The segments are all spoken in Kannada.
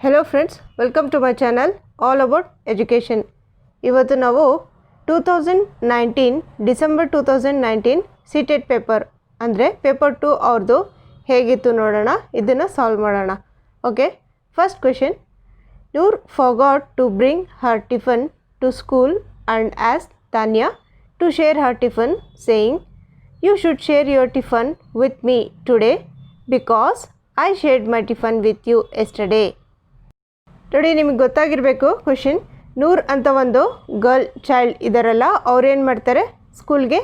Hello friends, welcome to my channel all about education. ಇವತ್ತು ನಾವು 2019 ಡಿಸೆಂಬರ್ 2019 ಸಿಟೆಟ್ ಪೇಪರ್ ಅಂದರೆ ಪೇಪರ್ 2 ಅವ್ರದ್ದು ಹೇಗಿತ್ತು ನೋಡೋಣ. ಇದನ್ನು ಸಾಲ್ವ್ ಮಾಡೋಣ. Okay, first question. Noor forgot to bring her tiffin to school and asked Tanya to share her tiffin, saying, "You should share your tiffin with me today because I shared my tiffin with you yesterday." ನೋಡಿ, ನಿಮಗೆ ಗೊತ್ತಾಗಿರಬೇಕು ಕ್ವೆಶನ್. ನೂರ್ ಅಂತ ಒಂದು ಗರ್ಲ್ ಚೈಲ್ಡ್ ಇದ್ದಾರಲ್ಲ, ಅವ್ರು ಏನು ಮಾಡ್ತಾರೆ, ಸ್ಕೂಲ್ಗೆ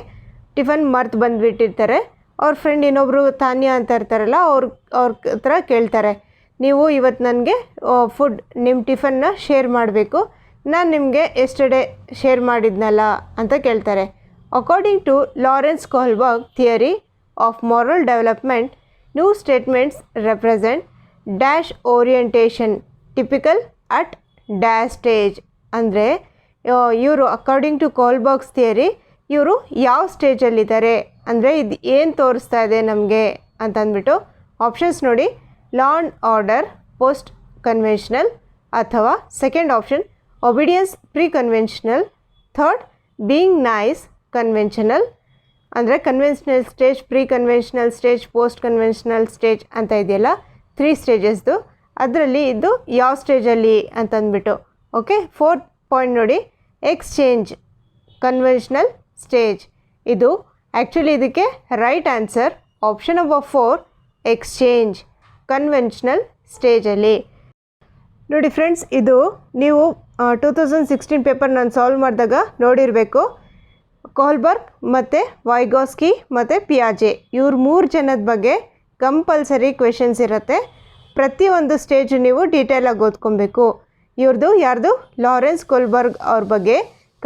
ಟಿಫನ್ ಮರ್ತು ಬಂದುಬಿಟ್ಟಿರ್ತಾರೆ. ಅವ್ರ ಫ್ರೆಂಡ್ ಇನ್ನೊಬ್ಬರು ತಾನ್ಯಾ ಅಂತ ಇರ್ತಾರಲ್ಲ, ಅವ್ರ ಹತ್ರ ಕೇಳ್ತಾರೆ, ನೀವು ಇವತ್ತು ನನಗೆ ಫುಡ್ ನಿಮ್ಮ ಟಿಫನ್ನ ಶೇರ್ ಮಾಡಬೇಕು, ನಾನು ನಿಮಗೆ ಎಸ್ಟರ್ಡೇ ಶೇರ್ ಮಾಡಿದ್ನಲ್ಲ ಅಂತ ಕೇಳ್ತಾರೆ. According to Lawrence Kohlberg theory of moral development, new statements represent dash orientation typical at dash stage. ಅಂದರೆ ಇವರು ಅಕಾರ್ಡಿಂಗ್ ಟು ಕೋಲ್ಬರ್ಗ್ಸ್ ಥಿಯರಿ ಇವರು ಯಾವ ಸ್ಟೇಜಲ್ಲಿದ್ದಾರೆ ಅಂದರೆ ಇದು ಏನು ತೋರಿಸ್ತಾ ಇದೆ ನಮಗೆ ಅಂತಂದ್ಬಿಟ್ಟು ಆಪ್ಷನ್ಸ್ ನೋಡಿ. Law and order post conventional, ಅಥವಾ second option obedience pre conventional, third being nice conventional. ಅಂದರೆ conventional stage, pre conventional stage, post conventional stage ಅಂತ ಇದೆಯಲ್ಲ, 3 ಸ್ಟೇಜಸ್ದು. ಅದರಲ್ಲಿ ಇದು ಯಾವ ಸ್ಟೇಜಲ್ಲಿ ಅಂತಂದ್ಬಿಟ್ಟು. ಓಕೆ, ಫೋರ್ತ್ ಪಾಯಿಂಟ್ ನೋಡಿ, ಎಕ್ಸ್ಚೇಂಜ್ ಕನ್ವೆನ್ಷನಲ್ ಸ್ಟೇಜ್. ಇದು ಆ್ಯಕ್ಚುಲಿ ಇದಕ್ಕೆ right answer option number 4, exchange conventional ಸ್ಟೇಜಲ್ಲಿ. ನೋಡಿ ಫ್ರೆಂಡ್ಸ್, ಇದು ನೀವು 2016 ಪೇಪರ್ ನಾನು ಸಾಲ್ವ್ ಮಾಡಿದಾಗ ನೋಡಿರಬೇಕು. ಕೋಲ್ಬರ್ಗ್ ಮತ್ತು ವೈಗೋಸ್ಕಿ ಮತ್ತು ಪಿಯಾಜೆ ಇವ್ರ 3 ಜನದ ಬಗ್ಗೆ ಕಂಪಲ್ಸರಿ ಕ್ವೆಶನ್ಸ್ ಇರುತ್ತೆ. ಪ್ರತಿಯೊಂದು ಸ್ಟೇಜು ನೀವು ಡೀಟೇಲಾಗಿ ಓದ್ಕೊಬೇಕು. ಇವ್ರದ್ದು ಯಾರ್ದು, ಲಾರೆನ್ಸ್ ಕೋಲ್ಬರ್ಗ್ ಅವ್ರ ಬಗ್ಗೆ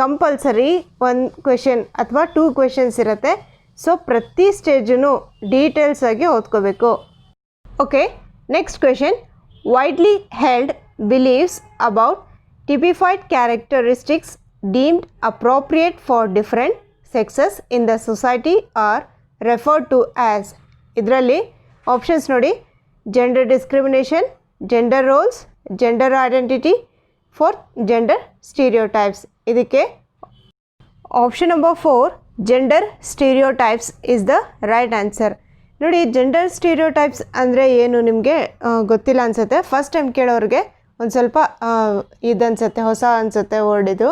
ಕಂಪಲ್ಸರಿ 1 ಕ್ವೆಶನ್ ಅಥವಾ 2 ಕ್ವೆಶನ್ಸ್ ಇರುತ್ತೆ. ಸೊ ಪ್ರತಿ ಸ್ಟೇಜೂ ಡೀಟೇಲ್ಸಾಗಿ ಓದ್ಕೋಬೇಕು. Okay, next question. Widely held beliefs about typified characteristics deemed appropriate for different sexes in the society are referred to as. ಇದರಲ್ಲಿ ಆಪ್ಷನ್ಸ್ ನೋಡಿ. Gender discrimination, gender roles, gender identity, fourth gender stereotypes. ಇದಕ್ಕೆ option number 4, gender stereotypes is the right answer. ನೋಡಿ, ಜೆಂಡರ್ ಸ್ಟೀರಿಯೋಟೈಪ್ಸ್ ಅಂದರೆ ಏನು ನಿಮಗೆ ಗೊತ್ತಿಲ್ಲ ಅನಿಸುತ್ತೆ. ಫಸ್ಟ್ ಟೈಮ್ ಕೇಳೋರಿಗೆ ಒಂದು ಸ್ವಲ್ಪ ಇದನ್ಸುತ್ತೆ, ಹೊಸ ಅನಿಸುತ್ತೆ ವರ್ಡ್ ಇದು.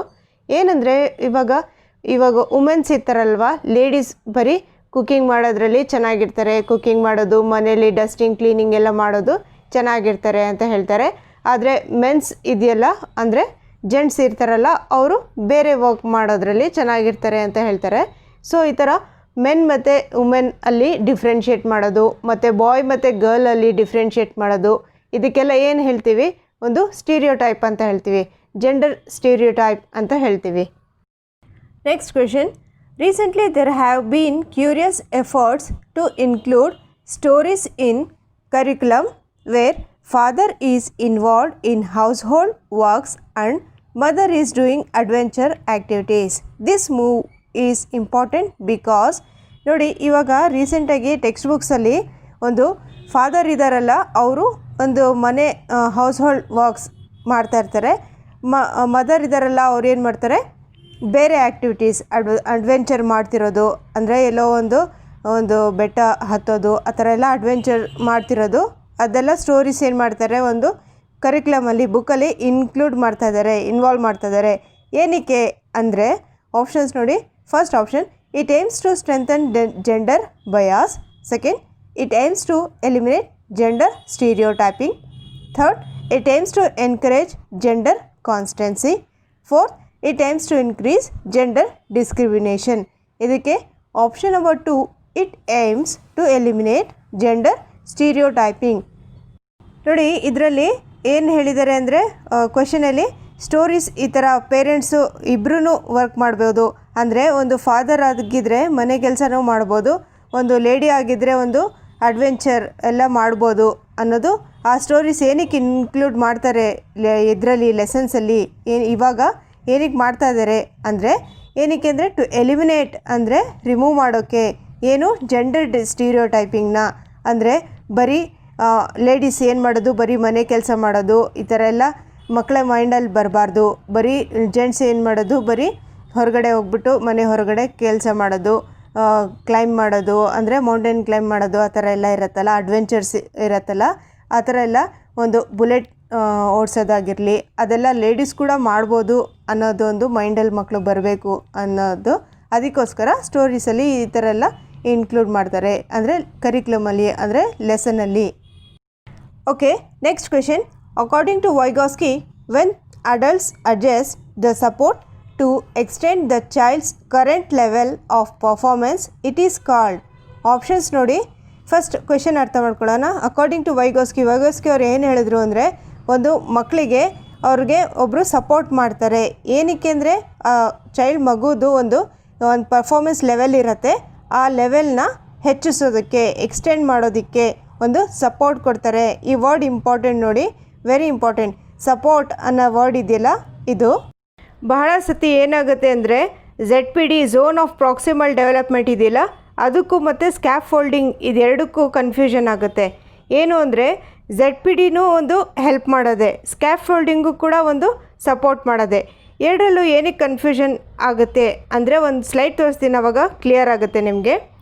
ಏನಂದರೆ ಇವಾಗ ವುಮೆನ್ಸ್ ಇರ್ತಾರಲ್ವ, ಲೇಡೀಸ್ ಬರೀ ಕುಕ್ಕಿಂಗ್ ಮಾಡೋದ್ರಲ್ಲಿ ಚೆನ್ನಾಗಿರ್ತಾರೆ, ಕುಕ್ಕಿಂಗ್ ಮಾಡೋದು, ಮನೇಲಿ ಡಸ್ಟಿಂಗ್ ಕ್ಲೀನಿಂಗ್ ಎಲ್ಲ ಮಾಡೋದು ಚೆನ್ನಾಗಿರ್ತಾರೆ ಅಂತ ಹೇಳ್ತಾರೆ. ಆದರೆ ಮೆನ್ಸ್ ಇದೆಯಲ್ಲ, ಅಂದರೆ ಜೆಂಟ್ಸ್ ಇರ್ತಾರಲ್ಲ, ಅವರು ಬೇರೆ ವರ್ಕ್ ಮಾಡೋದ್ರಲ್ಲಿ ಚೆನ್ನಾಗಿರ್ತಾರೆ ಅಂತ ಹೇಳ್ತಾರೆ. ಸೊ ಈ ಥರ ಮೆನ್ ಮತ್ತು ವುಮೆನ್ ಅಲ್ಲಿ ಡಿಫ್ರೆನ್ಷಿಯೇಟ್ ಮಾಡೋದು, ಮತ್ತು ಬಾಯ್ ಮತ್ತು ಗರ್ಲಲ್ಲಿ ಡಿಫ್ರೆನ್ಷಿಯೇಟ್ ಮಾಡೋದು, ಇದಕ್ಕೆಲ್ಲ ಏನು ಹೇಳ್ತೀವಿ, ಒಂದು ಸ್ಟೀರಿಯೋಟೈಪ್ ಅಂತ ಹೇಳ್ತೀವಿ, ಜೆಂಡರ್ ಸ್ಟೀರಿಯೋಟೈಪ್ ಅಂತ ಹೇಳ್ತೀವಿ. Next question. Recently, there have been curious efforts to include stories in curriculum where father is involved in household works and mother is doing adventure activities. This move is important because ನೋಡಿ, ಇವಾಗ ರೀಸೆಂಟಾಗಿ ಟೆಕ್ಸ್ಟ್ ಬುಕ್ಸಲ್ಲಿ ಒಂದು ಫಾದರ್ ಇದ್ದಾರಲ್ಲ, ಅವರು ಒಂದು ಮನೆ ಹೌಸ್ ಹೋಲ್ಡ್ ವರ್ಕ್ಸ್ ಮಾಡ್ತಾಯಿರ್ತಾರೆ. ಮದರ್ ಇದ್ದಾರಲ್ಲ, ಅವ್ರು ಏನು ಮಾಡ್ತಾರೆ, ಬೇರೆ ಆ್ಯಕ್ಟಿವಿಟೀಸ್ ಅಡ್ವೆಂಚರ್ ಮಾಡ್ತಿರೋದು, ಅಂದರೆ ಎಲ್ಲೋ ಒಂದು ಬೆಟ್ಟ ಹತ್ತೋದು, ಆ ಥರ ಎಲ್ಲ ಅಡ್ವೆಂಚರ್ ಮಾಡ್ತಿರೋದು, ಅದೆಲ್ಲ ಸ್ಟೋರೀಸ್ ಏನು ಮಾಡ್ತಾರೆ, ಒಂದು ಕರಿಕ್ಯುಲಮಲ್ಲಿ ಬುಕ್ಕಲ್ಲಿ ಇನ್ಕ್ಲೂಡ್ ಮಾಡ್ತಾಯಿದ್ದಾರೆ, ಇನ್ವಾಲ್ವ್ ಮಾಡ್ತಾಯಿದ್ದಾರೆ. ಏನಕ್ಕೆ ಅಂದರೆ ಆಪ್ಷನ್ಸ್ ನೋಡಿ. First option, it aims to strengthen gender bias. Second, it aims to eliminate gender stereotyping. Third, it aims to encourage gender constancy. Fourth, it aims to increase gender discrimination. ಇದಕ್ಕೆ option number 2, it aims to eliminate gender stereotyping. ನೋಡಿ, ಇದರಲ್ಲಿ ಏನು ಹೇಳಿದ್ದಾರೆ ಅಂದರೆ ಕ್ವೆಶನಲ್ಲಿ ಸ್ಟೋರೀಸ್ ಈ ಥರ ಪೇರೆಂಟ್ಸು ಇಬ್ಬರೂ ವರ್ಕ್ ಮಾಡ್ಬೋದು. ಅಂದರೆ ಒಂದು ಫಾದರ್ ಆಗಿದ್ದರೆ ಮನೆ ಕೆಲಸನೂ ಮಾಡ್ಬೋದು, ಒಂದು ಲೇಡಿ ಆಗಿದ್ದರೆ ಒಂದು ಅಡ್ವೆಂಚರ್ ಎಲ್ಲ ಮಾಡ್ಬೋದು ಅನ್ನೋದು. ಆ ಸ್ಟೋರೀಸ್ ಏನಕ್ಕೆ ಇನ್ಕ್ಲೂಡ್ ಮಾಡ್ತಾರೆ ಇದರಲ್ಲಿ ಲೆಸನ್ಸಲ್ಲಿ, ಇವಾಗ ಏನಕ್ಕೆ ಮಾಡ್ತಾ ಇದ್ದಾರೆ ಅಂದರೆ, ಏನಕ್ಕೆ ಅಂದರೆ ಟು ಎಲಿಮಿನೇಟ್ ಅಂದರೆ ರಿಮೂವ್ ಮಾಡೋಕ್ಕೆ, ಏನು ಜೆಂಡರ್ ಸ್ಟೀರಿಯೋಟೈಪಿಂಗ್ನ. ಅಂದರೆ ಬರೀ ಲೇಡೀಸ್ ಏನು ಮಾಡೋದು, ಬರೀ ಮನೆ ಕೆಲಸ ಮಾಡೋದು, ಈ ಥರ ಎಲ್ಲ ಮಕ್ಕಳ ಮೈಂಡಲ್ಲಿ ಬರಬಾರ್ದು. ಬರೀ ಜೆಂಟ್ಸ್ ಏನು ಮಾಡೋದು, ಬರೀ ಹೊರಗಡೆ ಹೋಗ್ಬಿಟ್ಟು ಮನೆ ಹೊರಗಡೆ ಕೆಲಸ ಮಾಡೋದು, ಕ್ಲೈಮ್ ಮಾಡೋದು, ಅಂದರೆ ಮೌಂಟೇನ್ ಕ್ಲೈಮ್ ಮಾಡೋದು, ಆ ಥರ ಎಲ್ಲ ಇರುತ್ತಲ್ಲ, ಅಡ್ವೆಂಚರ್ಸ್ ಇರುತ್ತಲ್ಲ, ಆ ಥರ ಎಲ್ಲ ಒಂದು ಬುಲೆಟ್ ಓಡಿಸೋದಾಗಿರಲಿ, ಅದೆಲ್ಲ ಲೇಡೀಸ್ ಕೂಡ ಮಾಡ್ಬೋದು ಅನ್ನೋದೊಂದು ಮೈಂಡಲ್ಲಿ ಮಕ್ಕಳು ಬರಬೇಕು ಅನ್ನೋದು. ಅದಕ್ಕೋಸ್ಕರ ಸ್ಟೋರೀಸಲ್ಲಿ ಈ ಥರ ಎಲ್ಲ ಇನ್ಕ್ಲೂಡ್ ಮಾಡ್ತಾರೆ, ಅಂದರೆ ಕರಿಕ್ಯುಲಮಲ್ಲಿ, ಅಂದರೆ ಲೆಸನಲ್ಲಿ. Okay, next question. According to Vygotsky, when adults adjust the support to extend the child's current level of performance, it is called. Options ನೋಡಿ. ಫಸ್ಟ್ ಕ್ವೆಶನ್ ಅರ್ಥ ಮಾಡ್ಕೊಳ್ಳೋಣ. ಅಕಾರ್ಡಿಂಗ್ ಟು ವೈಗಾಸ್ಕಿ ಅವ್ರು ಏನು ಹೇಳಿದ್ರು ಅಂದರೆ, ಒಂದು ಮಕ್ಕಳಿಗೆ ಅವ್ರಿಗೆ ಒಬ್ಬರು ಸಪೋರ್ಟ್ ಮಾಡ್ತಾರೆ. ಏನಕ್ಕೆ ಅಂದರೆ ಚೈಲ್ಡ್ ಮಗುದು ಒಂದು ಪರ್ಫಾರ್ಮೆನ್ಸ್ ಲೆವೆಲ್ ಇರುತ್ತೆ, ಆ ಲೆವೆಲ್ನ ಹೆಚ್ಚಿಸೋದಕ್ಕೆ, ಎಕ್ಸ್ಟೆಂಡ್ ಮಾಡೋದಕ್ಕೆ ಒಂದು ಸಪೋರ್ಟ್ ಕೊಡ್ತಾರೆ. ಈ ವರ್ಡ್ ಇಂಪಾರ್ಟೆಂಟ್ ನೋಡಿ, ವೆರಿ ಇಂಪಾರ್ಟೆಂಟ್. ಸಪೋರ್ಟ್ ಅನ್ನೋ ವರ್ಡ್ ಇದೆಯಲ್ಲ, ಇದು ಬಹಳ ಸತಿ ಏನಾಗುತ್ತೆ ಅಂದರೆ ZPD zone of proximal development ಇದೆಯಲ್ಲ, ಅದಕ್ಕೂ ಮತ್ತು ಸ್ಕ್ಯಾಫ್ ಫೋಲ್ಡಿಂಗ್ ಇದೆರಡಕ್ಕೂ ಕನ್ಫ್ಯೂಷನ್ ಆಗುತ್ತೆ. ಏನು ಅಂದರೆ ZPDನೂ ಒಂದು ಹೆಲ್ಪ್ ಮಾಡೋದೆ, ಸ್ಕ್ಯಾಫ್ ಫೋಲ್ಡಿಂಗು ಕೂಡ ಒಂದು ಸಪೋರ್ಟ್ ಮಾಡೋದೆ. ಎರಡರಲ್ಲೂ ಏನಕ್ಕೆ ಕನ್ಫ್ಯೂಷನ್ ಆಗುತ್ತೆ ಅಂದರೆ ಒಂದು ಸ್ಲೈಡ್ ತೋರಿಸ್ತೀನಿ, ಆವಾಗ ಕ್ಲಿಯರ್ ಆಗುತ್ತೆ ನಿಮಗೆ.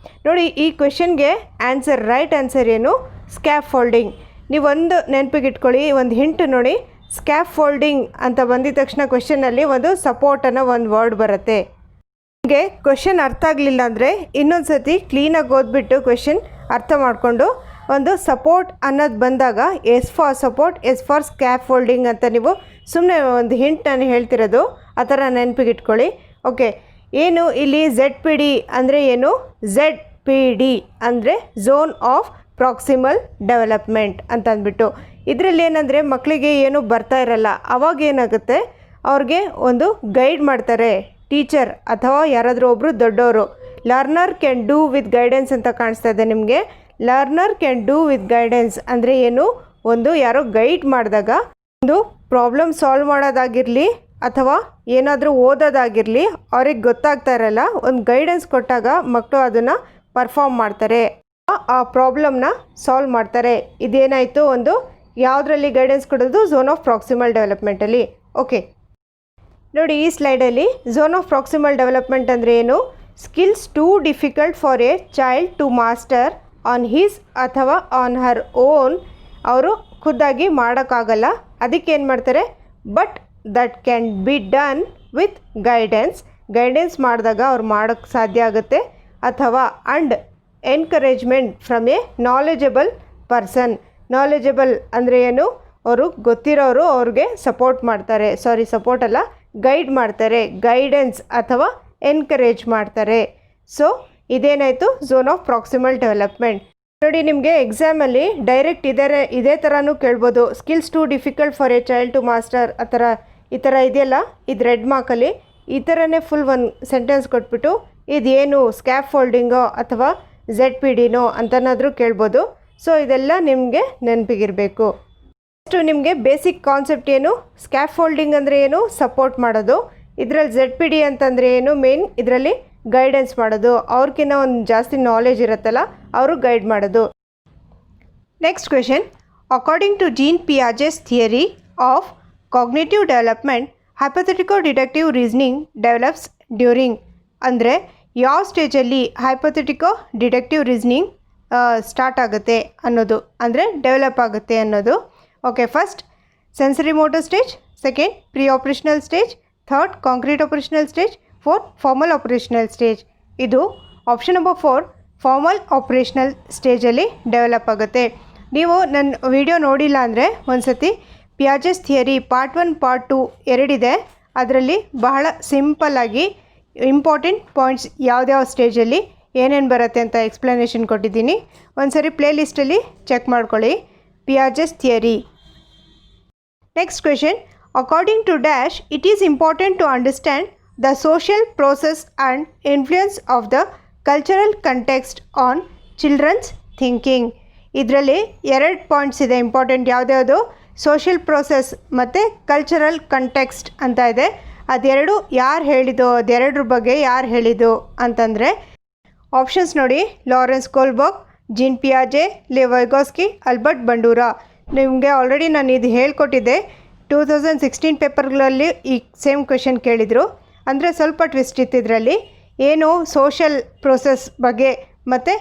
ನೋಡಿ, ಈ ಕ್ವೆಶನ್ಗೆ ಆನ್ಸರ್, ರೈಟ್ ಆನ್ಸರ್ ಏನು? ಸ್ಕ್ಯಾಫ್ ಫೋಲ್ಡಿಂಗ್. ನೀವೊಂದು ನೆನಪಿಗೆ ಇಟ್ಕೊಳ್ಳಿ, ಒಂದು ಹಿಂಟ್ ನೋಡಿ. ಸ್ಕ್ಯಾಫ್ ಫೋಲ್ಡಿಂಗ್ ಅಂತ ಬಂದಿದ ತಕ್ಷಣ ಕ್ವೆಶನಲ್ಲಿ ಒಂದು ಸಪೋರ್ಟ್ ಅನ್ನೋ ಒಂದು ವರ್ಡ್ ಬರುತ್ತೆ. ನಿಮಗೆ ಕ್ವೆಶನ್ ಅರ್ಥ ಆಗಲಿಲ್ಲ ಅಂದರೆ ಇನ್ನೊಂದು ಸರ್ತಿ ಕ್ಲೀನಾಗಿ ಓದ್ಬಿಟ್ಟು ಕ್ವೆಶನ್ ಅರ್ಥ ಮಾಡಿಕೊಂಡು, ಒಂದು ಸಪೋರ್ಟ್ ಅನ್ನೋದು ಬಂದಾಗ S for support, S for scaffolding ಅಂತ ನೀವು ಸುಮ್ಮನೆ ಒಂದು ಹಿಂಟ್ ನಾನು ಹೇಳ್ತಿರೋದು, ಆ ಥರ ನೆನಪಿಗೆ ಇಟ್ಕೊಳ್ಳಿ. ಓಕೆ, ಏನು ಇಲ್ಲಿ ZPD ಅಂದರೆ ಏನು? ZPD ಅಂದರೆ ಝೋನ್ ಆಫ್ ಪ್ರಾಕ್ಸಿಮಲ್ ಡೆವಲಪ್ಮೆಂಟ್ ಅಂತ ಅಂದ್ಬಿಟ್ಟು. ಇದರಲ್ಲಿ ಏನಂದರೆ ಮಕ್ಕಳಿಗೆ ಏನು ಬರ್ತಾ ಇರಲ್ಲ, ಅವಾಗ ಏನಾಗುತ್ತೆ, ಅವ್ರಿಗೆ ಒಂದು ಗೈಡ್ ಮಾಡ್ತಾರೆ ಟೀಚರ್ ಅಥವಾ ಯಾರಾದರೂ ಒಬ್ಬರು ದೊಡ್ಡವರು. Learner can do with guidance ಅಂತ ಕಾಣಿಸ್ತಾ ಇದೆ ನಿಮಗೆ. Learner can do with guidance ಅಂದರೆ ಏನು? ಒಂದು ಯಾರೋ ಗೈಡ್ ಮಾಡಿದಾಗ, ಒಂದು ಪ್ರಾಬ್ಲಮ್ ಸಾಲ್ವ್ ಮಾಡೋದಾಗಿರಲಿ ಅಥವಾ ಏನಾದರೂ ಓದೋದಾಗಿರಲಿ, ಅವ್ರಿಗೆ ಗೊತ್ತಾಗ್ತಾ ಇರಲ್ಲ, ಒಂದು ಗೈಡೆನ್ಸ್ ಕೊಟ್ಟಾಗ ಮಕ್ಕಳು ಅದನ್ನು ಪರ್ಫಾರ್ಮ್ ಮಾಡ್ತಾರೆ, ಆ ಪ್ರಾಬ್ಲಮ್ನ ಸಾಲ್ವ್ ಮಾಡ್ತಾರೆ. ಇದೇನಾಯಿತು, ಒಂದು ಯಾವುದರಲ್ಲಿ ಗೈಡೆನ್ಸ್ ಕೊಡೋದು? ಝೋನ್ ಆಫ್ ಪ್ರಾಕ್ಸಿಮಲ್ ಡೆವಲಪ್ಮೆಂಟಲ್ಲಿ. ಓಕೆ ನೋಡಿ, ಈ ಸ್ಲೈಡಲ್ಲಿ ಝೋನ್ ಆಫ್ ಪ್ರಾಕ್ಸಿಮಲ್ ಡೆವಲಪ್ಮೆಂಟ್ ಅಂದರೆ ಏನು? Skills too difficult for a child to master on his ಅಥವಾ ಆನ್ ಹರ್ ಓನ್. ಅವರು ಖುದ್ದಾಗಿ ಮಾಡೋಕ್ಕಾಗಲ್ಲ, ಅದಕ್ಕೆ ಏನು ಮಾಡ್ತಾರೆ? But that can be done with guidance. Guidance ಮಾಡಿದಾಗ ಅವ್ರು ಮಾಡೋಕ್ಕೆ ಸಾಧ್ಯ ಆಗುತ್ತೆ. ಅಥವಾ and encouragement from a knowledgeable person. Knowledgeable ಅಂದರೆ ಏನು? ಅವರು ಗೊತ್ತಿರೋರು ಅವ್ರಿಗೆ ಸಪೋರ್ಟ್ ಮಾಡ್ತಾರೆ, ಸಪೋರ್ಟ್ ಅಲ್ಲ, ಗೈಡ್ ಮಾಡ್ತಾರೆ, ಗೈಡೆನ್ಸ್ ಅಥವಾ ಎನ್ಕರೇಜ್ ಮಾಡ್ತಾರೆ. ಸೊ ಇದೇನಾಯಿತು? Zone of proximal development. ನೋಡಿ, ನಿಮಗೆ ಎಕ್ಸಾಮಲ್ಲಿ ಡೈರೆಕ್ಟ್ ಇದೇ ಥರನೂ ಕೇಳ್ಬೋದು. Skills too difficult for a child to master ಈ ಥರ ಇದೆಯಲ್ಲ, ಇದು ರೆಡ್ ಮಾರ್ಕಲ್ಲಿ ಈ ಥರನೇ ಫುಲ್ ಒಂದು ಸೆಂಟೆನ್ಸ್ ಕೊಟ್ಬಿಟ್ಟು ಇದೇನು ಸ್ಕ್ಯಾಫ್ ಫೋಲ್ಡಿಂಗೋ ಅಥವಾ ZPDನೋ ಅಂತನಾದರೂ ಕೇಳ್ಬೋದು. ಸೊ ಇದೆಲ್ಲ ನಿಮಗೆ ನೆನಪಿಗಿರಬೇಕು. ನೆಕ್ಸ್ಟು ನಿಮಗೆ ಬೇಸಿಕ್ ಕಾನ್ಸೆಪ್ಟ್ ಏನು? ಸ್ಕ್ಯಾಫ್ ಫೋಲ್ಡಿಂಗ್ ಅಂದರೆ ಏನು? ಸಪೋರ್ಟ್ ಮಾಡೋದು. ಇದರಲ್ಲಿ ZPD ಅಂತಂದರೆ ಏನು? ಮೇನ್ ಇದರಲ್ಲಿ ಗೈಡೆನ್ಸ್ ಮಾಡೋದು, ಅವ್ರಿಗಿನ್ನ ಒಂದು ಜಾಸ್ತಿ ನಾಲೆಜ್ ಇರುತ್ತಲ್ಲ, ಅವರು ಗೈಡ್ ಮಾಡೋದು. Next question. According to Jean Piaget's theory of cognitive development, hypothetico deductive reasoning develops during. ಅಂದರೆ ಯಾವ ಸ್ಟೇಜಲ್ಲಿ ಹೈಪೋಥೆಟಿಕೋ ಡಿಡಕ್ಟಿವ್ ರೀಸನಿಂಗ್ ಸ್ಟಾರ್ಟ್ ಆಗುತ್ತೆ ಅನ್ನೋದು, ಅಂದರೆ ಡೆವಲಪ್ ಆಗುತ್ತೆ ಅನ್ನೋದು. Okay, first sensory motor stage, second pre operational stage, third concrete operational stage, fourth formal operational stage. ಇದು ಆಪ್ಷನ್ ನಂಬರ್ 4 ಫಾರ್ಮಲ್ ಆಪರೇಷನಲ್ ಸ್ಟೇಜಲ್ಲಿ ಡೆವಲಪ್ ಆಗುತ್ತೆ. ನೀವು ನನ್ನ ವಿಡಿಯೋ ನೋಡಿಲ್ಲ ಅಂದರೆ ಒಂದು ಸತಿ ಪಿಯಾಜೆಸ್ ಥಿಯರಿ ಪಾರ್ಟ್ 1 ಪಾರ್ಟ್ 2 ಎರಡಿದೆ, ಅದರಲ್ಲಿ ಬಹಳ ಸಿಂಪಲ್ಲಾಗಿ ಇಂಪಾರ್ಟೆಂಟ್ ಪಾಯಿಂಟ್ಸ್ ಯಾವ್ಯಾವ ಸ್ಟೇಜಲ್ಲಿ ಏನೇನು ಬರುತ್ತೆ ಅಂತ ಎಕ್ಸ್ಪ್ಲನೇಷನ್ ಕೊಟ್ಟಿದ್ದೀನಿ. ಒಂದು ಸರಿ ಪ್ಲೇ ಲಿಸ್ಟಲ್ಲಿ ಚೆಕ್ ಮಾಡ್ಕೊಳ್ಳಿ. Piaget's theory. Next question. According to dash, it is important to understand the social process and influence of the cultural context on children's thinking. ಇದರಲ್ಲಿ 2 ಪಾಯಿಂಟ್ಸ್ ಇದೆ ಇಂಪಾರ್ಟೆಂಟ್. ಯಾವುದ್ಯಾವುದು? ಸೋಷಿಯಲ್ ಪ್ರೋಸೆಸ್ ಮತ್ತು ಕಲ್ಚರಲ್ ಕಂಟೆಕ್ಸ್ಟ್ ಅಂತ ಇದೆ. ಅದೆರಡು ಯಾರು ಹೇಳಿದ್ದು, ಅದೆರಡರ ಬಗ್ಗೆ ಯಾರು ಹೇಳಿದ್ದು ಅಂತಂದರೆ ಆಪ್ಷನ್ಸ್ ನೋಡಿ. ಲಾರೆನ್ಸ್ ಕೋಲ್ಬರ್ಗ್, ಜೀನ್ ಪಿಯಾಜೆ, ಲೆ ವೈಗಾಸ್ಕಿ, ಆಲ್ಬರ್ಟ್ ಬಂಡೂರಾ. ನಿಮಗೆ ಆಲ್ರೆಡಿ ನಾನು ಇದು ಹೇಳ್ಕೊಟ್ಟಿದ್ದೆ. 2016 ಪೇಪರ್ಗಳಲ್ಲಿ ಈ ಸೇಮ್ ಕ್ವೆಶನ್ ಕೇಳಿದರು. ಅಂದರೆ ಸ್ವಲ್ಪ ಟ್ವಿಸ್ಟ್ ಇತ್ತು ಇದರಲ್ಲಿ. ಏನು ಸೋಷಲ್ ಪ್ರೋಸೆಸ್ ಬಗ್ಗೆ ಮತ್ತು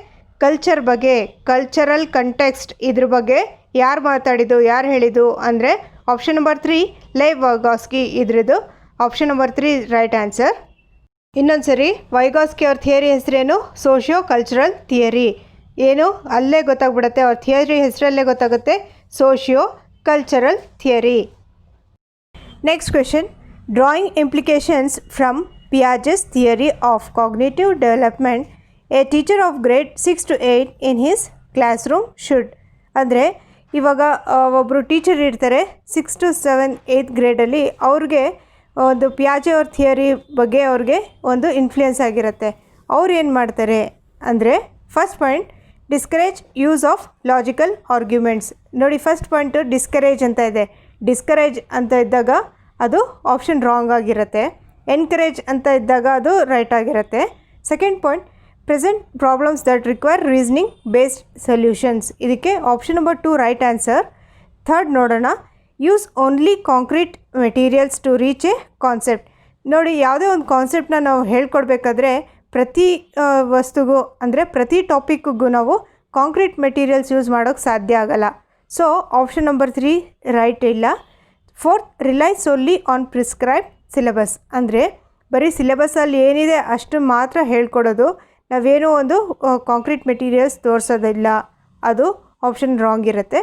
ಕಲ್ಚರ್ ಬಗ್ಗೆ, ಕಲ್ಚರಲ್ ಕಂಟೆಕ್ಸ್ಟ್ ಇದ್ರ ಬಗ್ಗೆ ಯಾರು ಮಾತಾಡಿದ್ದು, ಯಾರು ಹೇಳಿದ್ದು ಅಂದರೆ ಆಪ್ಷನ್ ನಂಬರ್ 3 ಲೆ ವೈಗಾಸ್ಕಿ. ಇದ್ರದ್ದು ಆಪ್ಷನ್ ನಂಬರ್ 3 ರೈಟ್ ಆನ್ಸರ್. ಇನ್ನೊಂದು ಸರಿ ವೈಗಾಸ್ಕಿ ಅವ್ರ ಥಿಯರಿ ಹೆಸರೇನು? Socio cultural theory. ಏನು ಅಲ್ಲೇ ಗೊತ್ತಾಗ್ಬಿಡುತ್ತೆ, ಅವ್ರ ಥಿಯರಿ ಹೆಸರಲ್ಲೇ ಗೊತ್ತಾಗುತ್ತೆ, socio cultural theory. Next question, drawing implications from ಪಿಯಾಜೆಸ್ theory of cognitive development A teacher of grade 6 to 8 in his class room should. ಅಂದರೆ ಇವಾಗ ಒಬ್ಬರು ಟೀಚರ್ ಇರ್ತಾರೆ 6 to 7, 8th ಗ್ರೇಡಲ್ಲಿ. ಅವ್ರಿಗೆ ಒಂದು ಪಿಯಾಜೆ ಅವ್ರ ಥಿಯರಿ ಬಗ್ಗೆ ಅವ್ರಿಗೆ ಒಂದು ಇನ್ಫ್ಲುಯೆನ್ಸ್ ಆಗಿರುತ್ತೆ. ಅವ್ರು ಏನು ಮಾಡ್ತಾರೆ ಅಂದರೆ, first point discourage use of logical arguments. ನೋಡಿ, ಫಸ್ಟ್ ಪಾಯಿಂಟು ಡಿಸ್ಕರೇಜ್ ಅಂತ ಇದೆ. ಡಿಸ್ಕರೇಜ್ ಅಂತ ಇದ್ದಾಗ ಅದು ಆಪ್ಷನ್ ರಾಂಗ್ ಆಗಿರುತ್ತೆ. ಎನ್ಕರೇಜ್ ಅಂತ ಇದ್ದಾಗ ಅದು ರೈಟ್ ಆಗಿರುತ್ತೆ. Second point, present problems that require reasoning based solutions. ಇದಕ್ಕೆ option number 2 right answer. Third ನೋಡೋಣ, use only concrete materials to reach a concept. ನೋಡಿ, ಯಾವುದೇ ಒಂದು ಕಾನ್ಸೆಪ್ಟನ್ನ ನಾವು ಹೇಳ್ಕೊಡ್ಬೇಕಾದ್ರೆ ಪ್ರತಿ ವಸ್ತುಗೂ ಅಂದರೆ ಪ್ರತಿ ಟಾಪಿಕ್ಕಿಗೂ ನಾವು ಕಾಂಕ್ರೀಟ್ ಮೆಟೀರಿಯಲ್ಸ್ ಯೂಸ್ ಮಾಡೋಕ್ಕೆ ಸಾಧ್ಯ ಆಗಲ್ಲ. ಸೊ ಆಪ್ಷನ್ ನಂಬರ್ 3 ರೈಟ್ ಇಲ್ಲ. Fourth, rely ಸೋನ್ಲಿ on prescribe syllabus. ಅಂದರೆ ಬರೀ ಸಿಲೆಬಸ್ಸಲ್ಲಿ ಏನಿದೆ ಅಷ್ಟು ಮಾತ್ರ ಹೇಳ್ಕೊಡೋದು, ನಾವೇನೋ ಒಂದು ಕಾಂಕ್ರೀಟ್ ಮೆಟೀರಿಯಲ್ಸ್ ತೋರಿಸೋದಿಲ್ಲ. ಅದು ಆಪ್ಷನ್ ರಾಂಗ್ ಇರುತ್ತೆ.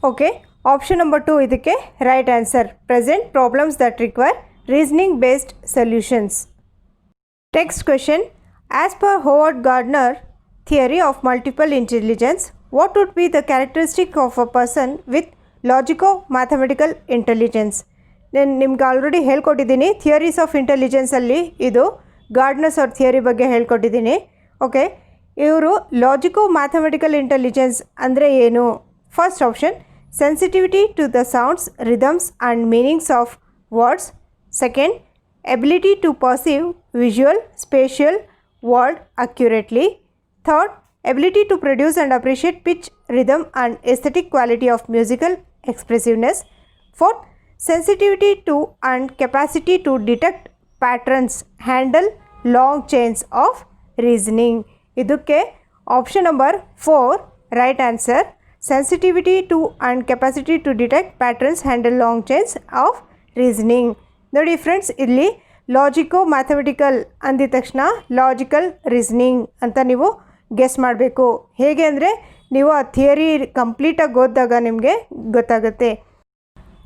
ಓಕೆ, ಆಪ್ಷನ್ ನಂಬರ್ 2 ಇದಕ್ಕೆ right answer. Present problems that require reasoning based solutions. Next question, as per Howard Gardner theory of multiple intelligence, what would be the characteristic of a person with logico mathematical intelligence. ನಾನು ನಿಮ್ಗೆ ಆಲ್ರೆಡಿ ಹೇಳ್ಕೊಟ್ಟಿದ್ದೀನಿ ಥಿಯರೀಸ್ ಆಫ್ ಇಂಟೆಲಿಜೆನ್ಸಲ್ಲಿ. ಇದು ಗಾರ್ಡ್ನರ್ಸ್ ಅವ್ರ ಥಿಯರಿ ಬಗ್ಗೆ ಹೇಳ್ಕೊಟ್ಟಿದ್ದೀನಿ. ಓಕೆ, ಇವರು ಲಾಜಿಕೋ ಮ್ಯಾಥಮೆಟಿಕಲ್ ಇಂಟೆಲಿಜೆನ್ಸ್ ಅಂದರೆ ಏನು? First option, sensitivity to the sounds, rhythms and meanings of words. Second, ability to perceive visual, spatial word accurately. Third, ability to produce and appreciate pitch, rhythm and aesthetic quality of musical expressiveness. Fourth, sensitivity to and capacity to detect patterns, handle long chains of reasoning. ಇದಕ್ಕೆ option number 4 right answer. Sensitivity to and capacity to detect patterns, handle long chains of reasoning. ನೋಡಿ ಫ್ರೆಂಡ್ಸ್, ಇಲ್ಲಿ ಲಾಜಿಕೋ ಮ್ಯಾಥಮೆಟಿಕಲ್ ಅಂದಿದ ತಕ್ಷಣ ಲಾಜಿಕಲ್ ರೀಸನಿಂಗ್ ಅಂತ ನೀವು ಗೆಸ್ ಮಾಡಬೇಕು. ಹೇಗೆ ಅಂದರೆ ನೀವು ಆ ಥಿಯರಿ ಕಂಪ್ಲೀಟಾಗಿ ಓದಿದಾಗ ನಿಮಗೆ ಗೊತ್ತಾಗುತ್ತೆ.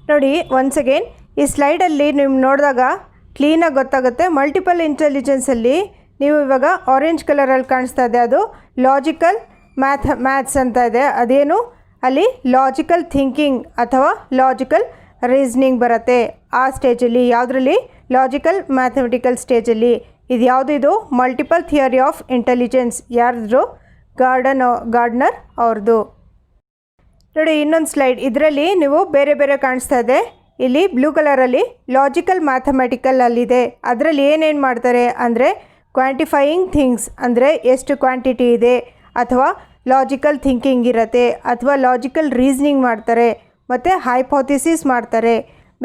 ನೋಡಿ, ಒನ್ಸ್ ಅಗೇನ್ ಈ ಸ್ಲೈಡಲ್ಲಿ ನೀವು ನೋಡಿದಾಗ ಕ್ಲೀನಾಗಿ ಗೊತ್ತಾಗುತ್ತೆ. ಮಲ್ಟಿಪಲ್ ಇಂಟೆಲಿಜೆನ್ಸಲ್ಲಿ ನೀವು ಇವಾಗ ಆರೆಂಜ್ ಕಲರಲ್ಲಿ ಕಾಣಿಸ್ತಾ ಇದೆ, ಅದು ಲಾಜಿಕಲ್ ಮ್ಯಾಥ್ಸ್ ಅಂತ ಇದೆ. ಅದೇನು ಅಲ್ಲಿ ಲಾಜಿಕಲ್ ಥಿಂಕಿಂಗ್ ಅಥವಾ ಲಾಜಿಕಲ್ ರೀಸನಿಂಗ್ ಬರುತ್ತೆ ಆ ಸ್ಟೇಜಲ್ಲಿ. ಯಾವುದರಲ್ಲಿ? ಲಾಜಿಕಲ್ ಮ್ಯಾಥಮೆಟಿಕಲ್ ಸ್ಟೇಜಲ್ಲಿ. ಇದು ಯಾವುದು? ಇದು ಮಲ್ಟಿಪಲ್ ಥಿಯರಿ ಆಫ್ ಇಂಟೆಲಿಜೆನ್ಸ್. ಯಾರ್ದು? ಗಾರ್ಡ್ನರ್ ಅವ್ರದ್ದು. ನೋಡಿ ಇನ್ನೊಂದು ಸ್ಲೈಡ್, ಇದರಲ್ಲಿ ನೀವು ಬೇರೆ ಬೇರೆ ಕಾಣಿಸ್ತಾ ಇದೆ. ಇಲ್ಲಿ ಬ್ಲೂ ಕಲರಲ್ಲಿ ಲಾಜಿಕಲ್ ಮ್ಯಾಥಮೆಟಿಕಲ್ ಅಲ್ಲಿದೆ. ಅದರಲ್ಲಿ ಏನೇನು ಮಾಡ್ತಾರೆ ಅಂದರೆ ಕ್ವಾಂಟಿಫೈಯಿಂಗ್ ಥಿಂಗ್ಸ್, ಅಂದರೆ ಎಷ್ಟು ಕ್ವಾಂಟಿಟಿ ಇದೆ, ಅಥವಾ ಲಾಜಿಕಲ್ ಥಿಂಕಿಂಗ್ ಇರುತ್ತೆ, ಅಥವಾ ಲಾಜಿಕಲ್ ರೀಸನಿಂಗ್ ಮಾಡ್ತಾರೆ, ಮತ್ತು ಹೈಪೋಥಿಸಿಸ್ ಮಾಡ್ತಾರೆ,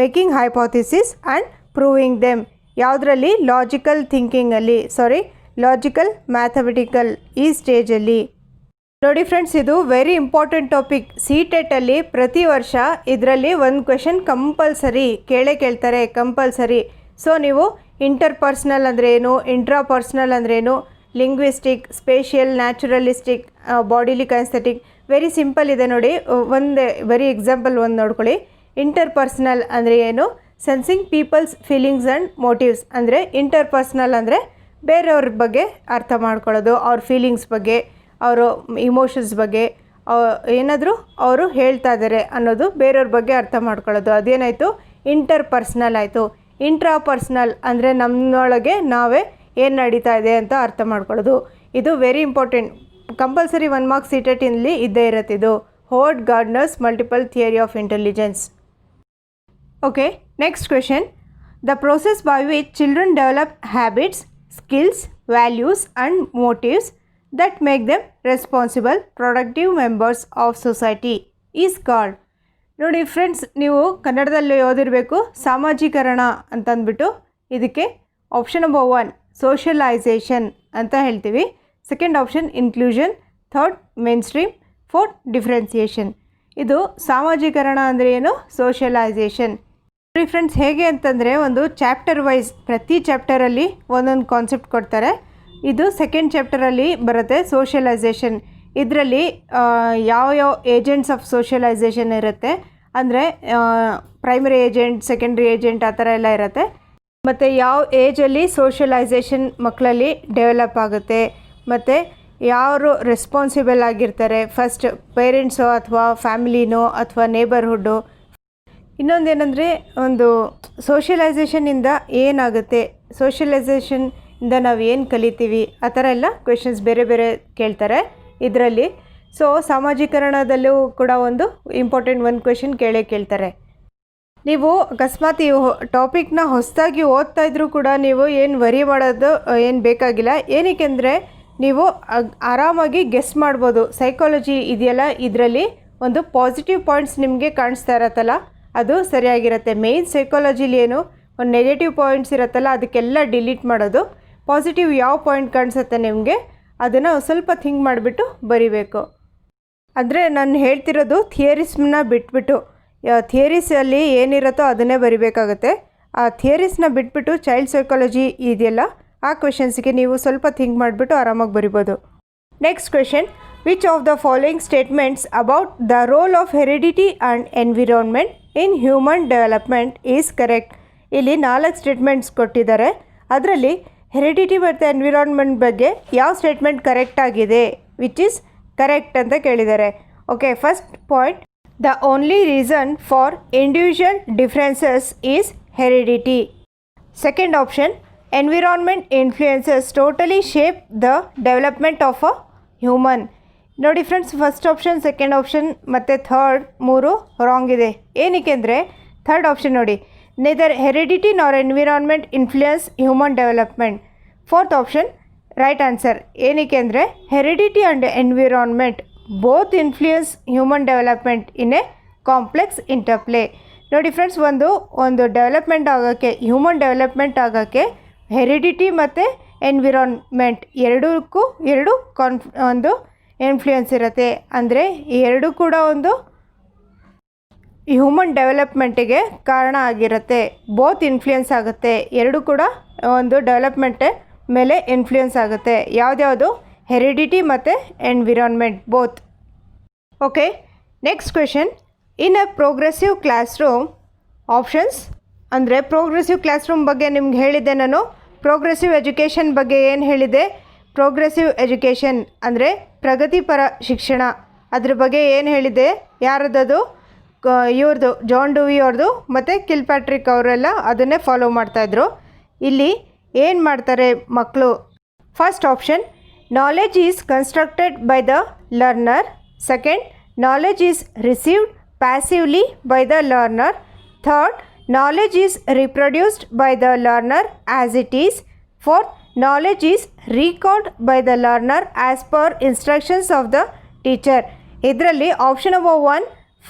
making hypothesis and proving them. ಯಾವುದರಲ್ಲಿ? ಲಾಜಿಕಲ್ ಥಿಂಕಿಂಗಲ್ಲಿ, ಲಾಜಿಕಲ್ ಮ್ಯಾಥಮೆಟಿಕಲ್ ಈ ಸ್ಟೇಜಲ್ಲಿ. ನೋಡಿ ಫ್ರೆಂಡ್ಸ್, ಇದು ವೆರಿ ಇಂಪಾರ್ಟೆಂಟ್ ಟಾಪಿಕ್. CTET-ಅಲ್ಲಿ ಪ್ರತಿ ವರ್ಷ ಇದರಲ್ಲಿ ಒಂದು ಕ್ವೆಶನ್ ಕಂಪಲ್ಸರಿ ಕೇಳ್ತಾರೆ, ಕಂಪಲ್ಸರಿ. ಸೊ ನೀವು ಇಂಟರ್ ಪರ್ಸ್ನಲ್ ಅಂದರೆ ಏನು, ಇಂಟ್ರಾ ಪರ್ಸ್ನಲ್ ಅಂದ್ರೇನು, ಲಿಂಗ್ವಿಸ್ಟಿಕ್, ಸ್ಪೇಷಿಯಲ್, ನ್ಯಾಚುರಲಿಸ್ಟಿಕ್, ಬಾಡಿಲಿ ಕೈನೆಸ್ಥೆಟಿಕ್, ವೆರಿ ಸಿಂಪಲ್ ಇದೆ ನೋಡಿ. ಒಂದು ವೆರಿ ಎಕ್ಸಾಂಪಲ್ ಒಂದು ನೋಡ್ಕೊಳ್ಳಿ. ಇಂಟರ್ ಪರ್ಸ್ನಲ್ ಅಂದರೆ ಏನು? Sensing people's feelings and motives. ಅಂದರೆ ಇಂಟರ್ ಪರ್ಸ್ನಲ್ ಅಂದರೆ ಬೇರೆಯವ್ರ ಬಗ್ಗೆ ಅರ್ಥ ಮಾಡ್ಕೊಳ್ಳೋದು, ಅವ್ರ ಫೀಲಿಂಗ್ಸ್ ಬಗ್ಗೆ, ಅವರು ಇಮೋಷನ್ಸ್ ಬಗ್ಗೆ, ಏನಾದರೂ ಅವರು ಹೇಳ್ತಾ ಇದ್ದಾರೆ ಅನ್ನೋದು ಬೇರೆಯವ್ರ ಬಗ್ಗೆ ಅರ್ಥ ಮಾಡ್ಕೊಳ್ಳೋದು. ಅದೇನಾಯಿತು? ಇಂಟರ್ ಪರ್ಸ್ನಲ್ ಆಯಿತು. ಇಂಟ್ರಾ ಪರ್ಸ್ನಲ್ ಅಂದರೆ ನಮ್ಮೊಳಗೆ ನಾವೇ ಏನು ನಡೀತಾ ಇದೆ ಅಂತ ಅರ್ಥ ಮಾಡ್ಕೊಳ್ಳೋದು. ಇದು ವೆರಿ ಇಂಪಾರ್ಟೆಂಟ್, ಕಂಪಲ್ಸರಿ 1 ಮಾರ್ಕ್ಸ್ CTET-ಇಲ್ಲಿ ಇದ್ದೇ ಇರುತ್ತೆ. ಇದು Howard gardeners multiple theory of intelligence. Okay, next question, the process by which children develop habits, skills, values and motives that make them responsible productive members of society is called. ನೋಡಿ ಫ್ರೆಂಡ್ಸ್, ನೀವು ಕನ್ನಡದಲ್ಲಿ ಓದಿರಬೇಕು ಸಾಮಾಜೀಕರಣ ಅಂತಂದ್ಬಿಟ್ಟು. ಇದಕ್ಕೆ ಆಪ್ಷನ್ ನಂಬರ್ 1 ಸೋಷಲೈಸೇಷನ್ ಅಂತ ಹೇಳ್ತೀವಿ, second option inclusion, third main stream, fourth differentiation. ಇದು ಸಾಮಾಜೀಕರಣ ಅಂದರೆ ಏನು, ಸೋಷಲೈಸೇಷನ್. ನೋಡಿ ಫ್ರೆಂಡ್ಸ್, ಹೇಗೆ ಅಂತಂದರೆ ಒಂದು ಚಾಪ್ಟರ್ ವೈಸ್ ಪ್ರತಿ ಚಾಪ್ಟರಲ್ಲಿ ಒಂದೊಂದು ಕಾನ್ಸೆಪ್ಟ್ ಕೊಡ್ತಾರೆ. ಇದು ಸೆಕೆಂಡ್ ಚಾಪ್ಟರಲ್ಲಿ ಬರುತ್ತೆ ಸೋಷಲೈಸೇಷನ್. ಇದರಲ್ಲಿ ಯಾವ ಏಜೆಂಟ್ಸ್ ಆಫ್ ಸೋಷಲೈಸೇಷನ್ ಇರುತ್ತೆ ಅಂದರೆ ಪ್ರೈಮರಿ ಏಜೆಂಟ್, ಸೆಕೆಂಡ್ರಿ ಏಜೆಂಟ್ ಆ ಥರ ಎಲ್ಲ ಇರುತ್ತೆ. ಮತ್ತು ಯಾವ ಏಜಲ್ಲಿ ಸೋಷಲೈಸೇಷನ್ ಮಕ್ಕಳಲ್ಲಿ ಡೆವಲಪ್ ಆಗುತ್ತೆ, ಮತ್ತು ಯಾರು ರೆಸ್ಪಾನ್ಸಿಬಲ್ ಆಗಿರ್ತಾರೆ, ಫಸ್ಟ್ ಪೇರೆಂಟ್ಸೋ ಅಥವಾ ಫ್ಯಾಮಿಲಿನೋ ಅಥವಾ ನೇಬರ್ಹುಡ್ಡು. ಇನ್ನೊಂದೇನೆಂದರೆ ಒಂದು ಸೋಷಲೈಸೇಷನಿಂದ ಏನಾಗುತ್ತೆ, ಸೋಷಲೈಸೇಷನಿಂದ ನಾವು ಏನು ಕಲಿತೀವಿ, ಆ ಥರ ಎಲ್ಲ ಕ್ವೆಶನ್ಸ್ ಬೇರೆ ಬೇರೆ ಕೇಳ್ತಾರೆ ಇದರಲ್ಲಿ. ಸೊ ಸಾಮಾಜೀಕರಣದಲ್ಲೂ ಕೂಡ ಒಂದು ಇಂಪಾರ್ಟೆಂಟ್ ಒಂದು ಕ್ವೆಶನ್ ಕೇಳ್ತಾರೆ. ನೀವು ಅಕಸ್ಮಾತ್ ಈ ಟಾಪಿಕ್ನ ಹೊಸದಾಗಿ ಓದ್ತಾ ಇದ್ರೂ ಕೂಡ ನೀವು ಏನು ವರಿ ಮಾಡೋದು ಏನು ಬೇಕಾಗಿಲ್ಲ. ಏನಕ್ಕೆಂದರೆ ನೀವು ಆರಾಮಾಗಿ ಗೆಸ್ ಮಾಡ್ಬೋದು. ಸೈಕಾಲಜಿ ಇದೆಯಲ್ಲ, ಇದರಲ್ಲಿ ಒಂದು ಪಾಸಿಟಿವ್ ಪಾಯಿಂಟ್ಸ್ ನಿಮಗೆ ಕಾಣಿಸ್ತಾ ಇರತ್ತಲ್ಲ, ಅದು ಸರಿಯಾಗಿರುತ್ತೆ. ಮೇಯ್ನ್ ಸೈಕಾಲಜಿಲಿ ಏನು ಒಂದು ನೆಗೆಟಿವ್ ಪಾಯಿಂಟ್ಸ್ ಇರುತ್ತಲ್ಲ, ಅದಕ್ಕೆಲ್ಲ ಡಿಲೀಟ್ ಮಾಡೋದು. ಪಾಸಿಟಿವ್ ಯಾವ ಪಾಯಿಂಟ್ ಕಾಣಿಸುತ್ತೆ ನಿಮಗೆ, ಅದನ್ನು ಸ್ವಲ್ಪ ಥಿಂಕ್ ಮಾಡಿಬಿಟ್ಟು ಬರಿಬೇಕು. ಅಂದರೆ ನಾನು ಹೇಳ್ತಿರೋದು ಥಿಯರಿಸ್ನ ಬಿಟ್ಬಿಟ್ಟು, ಥಿಯರೀಸಲ್ಲಿ ಏನಿರುತ್ತೋ ಅದನ್ನೇ ಬರಿಬೇಕಾಗುತ್ತೆ. ಆ ಥಿಯರೀಸ್ನ ಬಿಟ್ಬಿಟ್ಟು ಚೈಲ್ಡ್ ಸೈಕಾಲಜಿ ಇದೆಯಲ್ಲ, ಆ ಕ್ವೆಶನ್ಸ್ಗೆ ನೀವು ಸ್ವಲ್ಪ ಥಿಂಕ್ ಮಾಡಿಬಿಟ್ಟು ಆರಾಮಾಗಿ ಬರಿಬೋದು. Next question, which of the following statements about the role of heredity and environment in human development is correct. ಇಲ್ಲಿ 4 ಸ್ಟೇಟ್ಮೆಂಟ್ಸ್ ಕೊಟ್ಟಿದ್ದಾರೆ. ಅದರಲ್ಲಿ ಹೆರಿಡಿಟಿ ಮತ್ತು ಎನ್ವಿರಾನ್ಮೆಂಟ್ ಬಗ್ಗೆ ಯಾವ ಸ್ಟೇಟ್ಮೆಂಟ್ ಕರೆಕ್ಟ್ ಆಗಿದೆ, ವಿಚ್ ಈಸ್ ಕರೆಕ್ಟ್ ಅಂತ ಕೇಳಿದ್ದಾರೆ. Okay, first point, the only reason for individual differences is heredity. Second option, environment influences totally shape the development of a human. ನೋಡಿ friends, first option, second option ಮತ್ತು ಥರ್ಡ್ 3 ರಾಂಗ್ ಇದೆ. ಏನಕ್ಕೆ ಅಂದರೆ ಥರ್ಡ್ ಆಪ್ಷನ್ ನೋಡಿ, neither heredity nor environment influence human development. Fourth option right answer. ಏನಕ್ಕೆ ಅಂದರೆ heredity and environment both influence human development in a complex interplay. ನೋಡಿ ಫ್ರೆಂಡ್ಸ್, ಒಂದು ಡೆವಲಪ್ಮೆಂಟ್ ಆಗೋಕ್ಕೆ, ಹ್ಯೂಮನ್ ಡೆವಲಪ್ಮೆಂಟ್ ಆಗೋಕ್ಕೆ ಹೆರಿಡಿಟಿ ಮತ್ತು ಎನ್ವಿರಾನ್ಮೆಂಟ್ ಎರಡಕ್ಕೂ ಒಂದು ಇನ್ಫ್ಲೂಯೆನ್ಸ್ ಇರುತ್ತೆ. ಅಂದರೆ ಈ ಎರಡೂ ಕೂಡ ಒಂದು ಹ್ಯೂಮನ್ ಡೆವಲಪ್ಮೆಂಟಿಗೆ ಕಾರಣ ಆಗಿರುತ್ತೆ. ಬೋತ್ ಇನ್ಫ್ಲೂಯೆನ್ಸ್ ಆಗುತ್ತೆ, ಎರಡೂ ಕೂಡ ಒಂದು ಡೆವಲಪ್ಮೆಂಟ್ ಮೇಲೆ ಇನ್ಫ್ಲೂಯೆನ್ಸ್ ಆಗುತ್ತೆ. ಯಾವುದ್ಯಾವುದು, ಹೆರಿಡಿಟಿ ಮತ್ತು environment both. Okay, next question, in a progressive class room options. ಅಂದರೆ ಪ್ರೋಗ್ರೆಸಿವ್ ಕ್ಲಾಸ್ ರೂಮ್ ಬಗ್ಗೆ ನಿಮ್ಗೆ ಹೇಳಿದ್ದೆ ನಾನು. ಪ್ರೋಗ್ರೆಸಿವ್ ಎಜುಕೇಷನ್ ಬಗ್ಗೆ ಏನು ಹೇಳಿದೆ, ಪ್ರೋಗ್ರೆಸಿವ್ ಎಜುಕೇಷನ್ ಅಂದರೆ ಪ್ರಗತಿಪರ ಶಿಕ್ಷಣ, ಅದ್ರ ಬಗ್ಗೆ ಏನು ಹೇಳಿದೆ, ಯಾರದದು, ಇವ್ರದ್ದು ಜಾನ್ ಡುವಿ ಅವ್ರದ್ದು ಮತ್ತು ಕಿಲ್ಪ್ಯಾಟ್ರಿಕ್ ಅವರೆಲ್ಲ ಅದನ್ನೇ ಫಾಲೋ ಮಾಡ್ತಾಯಿದ್ರು. ಇಲ್ಲಿ ಏನು ಮಾಡ್ತಾರೆ ಮಕ್ಕಳು, first option, knowledge is constructed by the learner. Second, knowledge is received passively by the learner. Third, knowledge is reproduced by the learner as it is. Fourth, knowledge is recalled by the learner as per instructions of the teacher. ಇದರಲ್ಲಿ option number 1